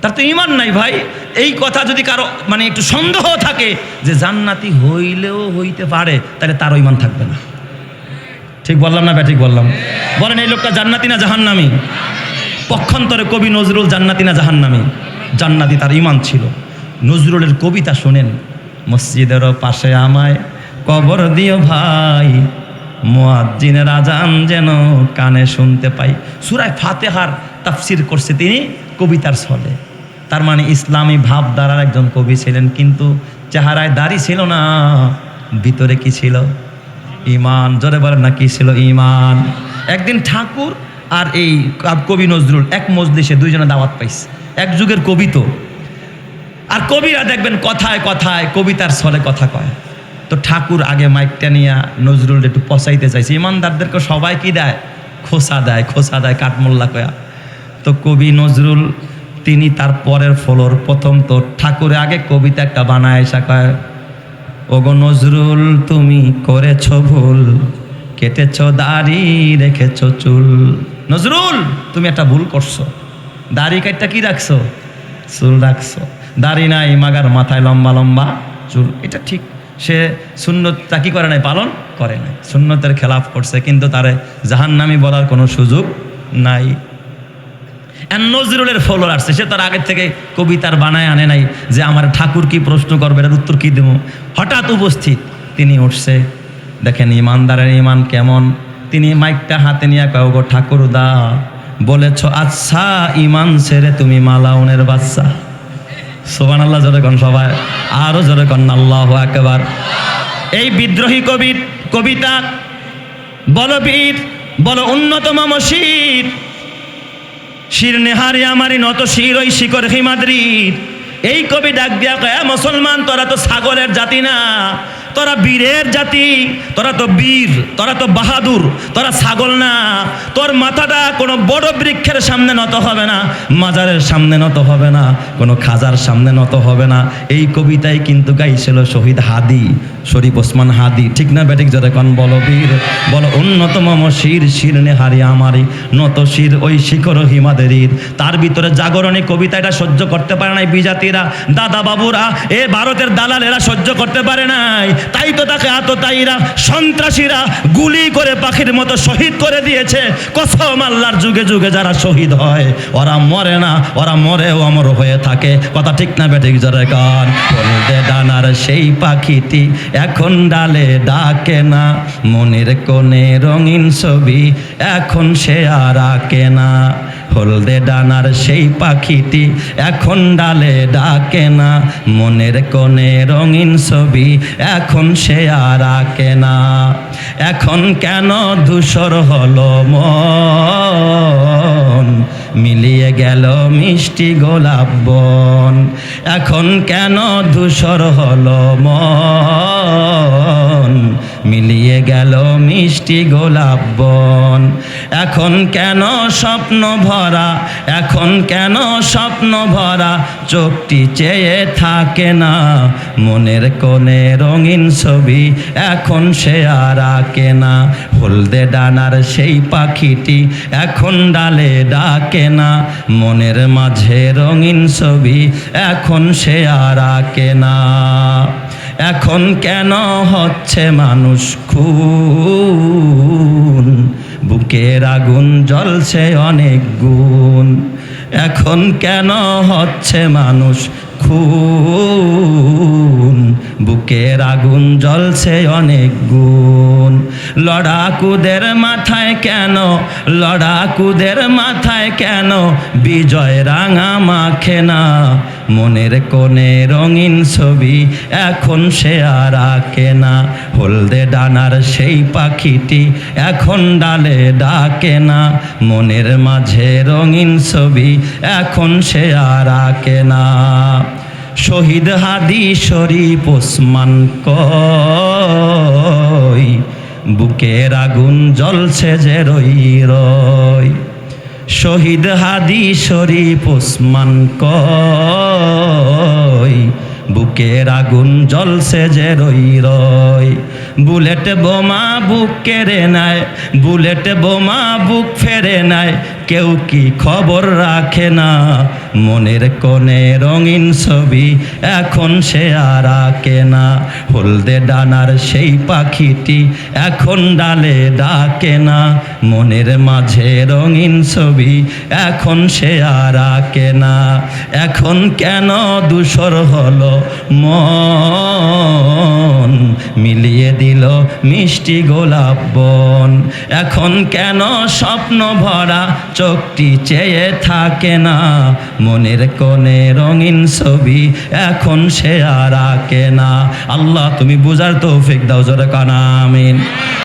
তার তো ঈমান নাই ভাই। এই কথা যদি কারো মানে একটু সন্দেহ থাকে যে জান্নাতি হইলেও হইতে পারে, তাহলে তারও ঈমান থাকবে না। ঠিক বললাম না ব্যাঠিক বললাম? বলেন এই লোকটা জান্নাতি না জাহান্নামী? পক্ষান্তরে কবি নজরুল জান্নাতি না জাহান্নামী? জান্নাতি, তার ঈমান ছিল। নজরুলের কবিতা শোনেন, মসজিদের পাশে আমায় কবর দিও ভাই, মুয়াজ্জিনের আজান যেন কানে শুনতে পাই। সূরা ফাতিহার তাফসির করছে তিনি কবিতার ছলে। তার মানে ইসলামী ভাবধারার একজন কবি ছিলেন, কিন্তু চেহারায় দাড়ি ছিল না, ভিতরে কি ছিল? ঈমান। জোরে বলেন না, কি ছিল? ঈমান। একদিন ঠাকুর আর এই কবি নজরুল এক মজলিসে দুইজনে দাওয়াত পাইছে। এক যুগের কবি তো, আর কবিরা দেখবেন কথায় কথায় কবিতার ছলে কথা কয়। তো ঠাকুর আগে মাইকটা নিয়ে নজরুল একটু পচাইতে চাইছে। ইমানদারদেরকে সবাই কি দেয়? খোসা দেয়, খোসা দেয় কাঠমোল্লা কয়া। তো কবি নজরুল তিনি তার পরের ফলোর প্রথম তো ঠাকুরের আগে কবিতা একটা বানায় এসা কয়, ওগো নজরুল তুমি করেছ ভুল, কেটেছ দাড়ি রেখেছ চুল। নজরুল তুমি একটা ভুল করছো, দাড়ি কাটটা কি রাখছো? চুল রাখছো। দাড়ি নাই, মাগার মাথায় লম্বা লম্বা চুল। এটা ঠিক, সে সুন্নতটা কি করে নাই? পালন করে নাই, সুন্নতের খেলাফ করছে, কিন্তু তারে জাহান্নামী বলার কোনো সুযোগ নাই। নজরুলের ফলোর আসছে, সে তার আগের থেকে কবিতার বানায় আনে নাই যে আমার ঠাকুর কি প্রশ্ন করবে, এর উত্তর কি দেব। হঠাৎ উপস্থিত তিনি উঠছে, দেখেন ইমানদারের ঈমান কেমন। তিনি মাইকটা হাতে নিয়ে কয়, গো ঠাকুর দা বলেছ আচ্ছা ঈমান ছেড়ে তুমি মালাউনের বাচ্চা। সুবহানাল্লাহ জোরে কোন সবাই, আরো জোরে কোন আল্লাহু আকবার। এই বিদ্রোহী কবিতা বলো বীর, বলো উন্নতম মশির, শির নেহারি আমারি নত শির ওই শিকর হিমাদ্রির। এই কবি ডাক দিয়া কয়, মুসলমান তোরা তো ছাগলের জাতি না, তোরা বীরের জাতি, তোরা তো বীর, তোরা তো বাহাদুর, তোরা ছাগল না। তোর মাথাটা কোনো বড় বৃক্ষের সামনে নত হবে না, মাজারের সামনে নত হবে না, কোনো খাজার সামনে নত হবে না। এই কবিতায় কিন্তু গাইছিল শহীদ হাদি, শরীফ ওসমান হাদি। ঠিক না ব্যাটিক জোরে কোন? বলো বীর, বলো উন্নতম শির, শির নেহারি আমারি নত শির ওই শিখর হিমাদেরীর। তার ভিতরে জাগরণী কবিতা এটা সহ্য করতে পারে নাই বিজাতিরা, দাদা বাবুরা, এ ভারতের দালালেরা সহ্য করতে পারে নাই। তাই তো তাকে আততায়ীরা, সন্ত্রাসীরা গুলি করে পাখির মতো শহীদ করে দিয়েছে। কসম আল্লাহর, যুগে যুগে যারা শহীদ হয় ওরা মরে না, ওরা মরেও অমর হয়ে থাকে। কথা ঠিক না ব্যাটিক জোরে কান? হলদে ডানার সেই পাখিটি এখন ডালে ডাকে না, মনের কোণে রঙিন ছবি এখন সে আর আঁকে না। হলদে ডানার সেই পাখিটি এখন ডালে ডাকে না, মনের কোণে রঙিন ছবি এখন সে আর আঁকে না। এখন কেন ধূসর হলো মন, মিলিয়ে গেল মিষ্টি গোলাপ বন। এখন কেন ধূসর হলো মন, মিলিয়ে গেল মিষ্টি গোলাপ বন। এখন কেন স্বপ্ন ভরা, এখন কেন স্বপ্ন ভরা চোখটি চেয়ে থাকে না, মনের কোণে রঙিন ছবি এখন সে আর আঁকে না। হলদে ডানার সেই পাখিটি এখন ডালে ডাকে না, মনের মাঝে রঙিন ছবি এখন সে আর আঁকে না। এখন কেন হচ্ছে মানুষ খুন, বুকের আগুন জ্বলছে অনেক গুণ। এখন কেন হচ্ছে মানুষ খুন, বুকের আগুন জ্বলছে অনেক গুণ। লড়াকুদের মাথায় কেন, লড়াকুদের মাথায় কেন বিজয় রাঙা মাখে না, মনের কোণে রঙিন ছবি এখন সে আর আঁকে না। হলদে ডানার সেই পাখিটি এখন ডালে ডাকে না, মনের মাঝে রঙিন ছবি এখন সে আর আঁকে না। শহীদ হাদি শরীফ ওসমান কই, বুকের আগুন জ্বলছে যে রই রই। শহীদ হাদি শরীফ ওসমান কই, বুকের আগুন জ্বলছে যে রই রই। বুলেট বোমা বুক কেড়ে নেয়, বুলেট বোমা বুক ফেরে নেয়, কেউ কি খবর রাখে না, মনের কোণে রঙিন ছবি এখন সে আর আঁকে না। হলদে ডানার সেই পাখিটি এখন ডালে ডাকে না, মনের মাঝে রঙিন ছবি এখন সে আর আঁকে না। এখন কেন ধূসর হলো মন, মিলিয়ে দিল মিষ্টি গোলাপ বন। এখন কেন স্বপ্ন ভরা চোখটি চেয়ে থাকে না, মনের কোণে রঙিন ছবি এখন সে আর আঁকে না। আল্লাহ তুমি বুঝার তৌফিক দাও, জোরে কানা আমিন।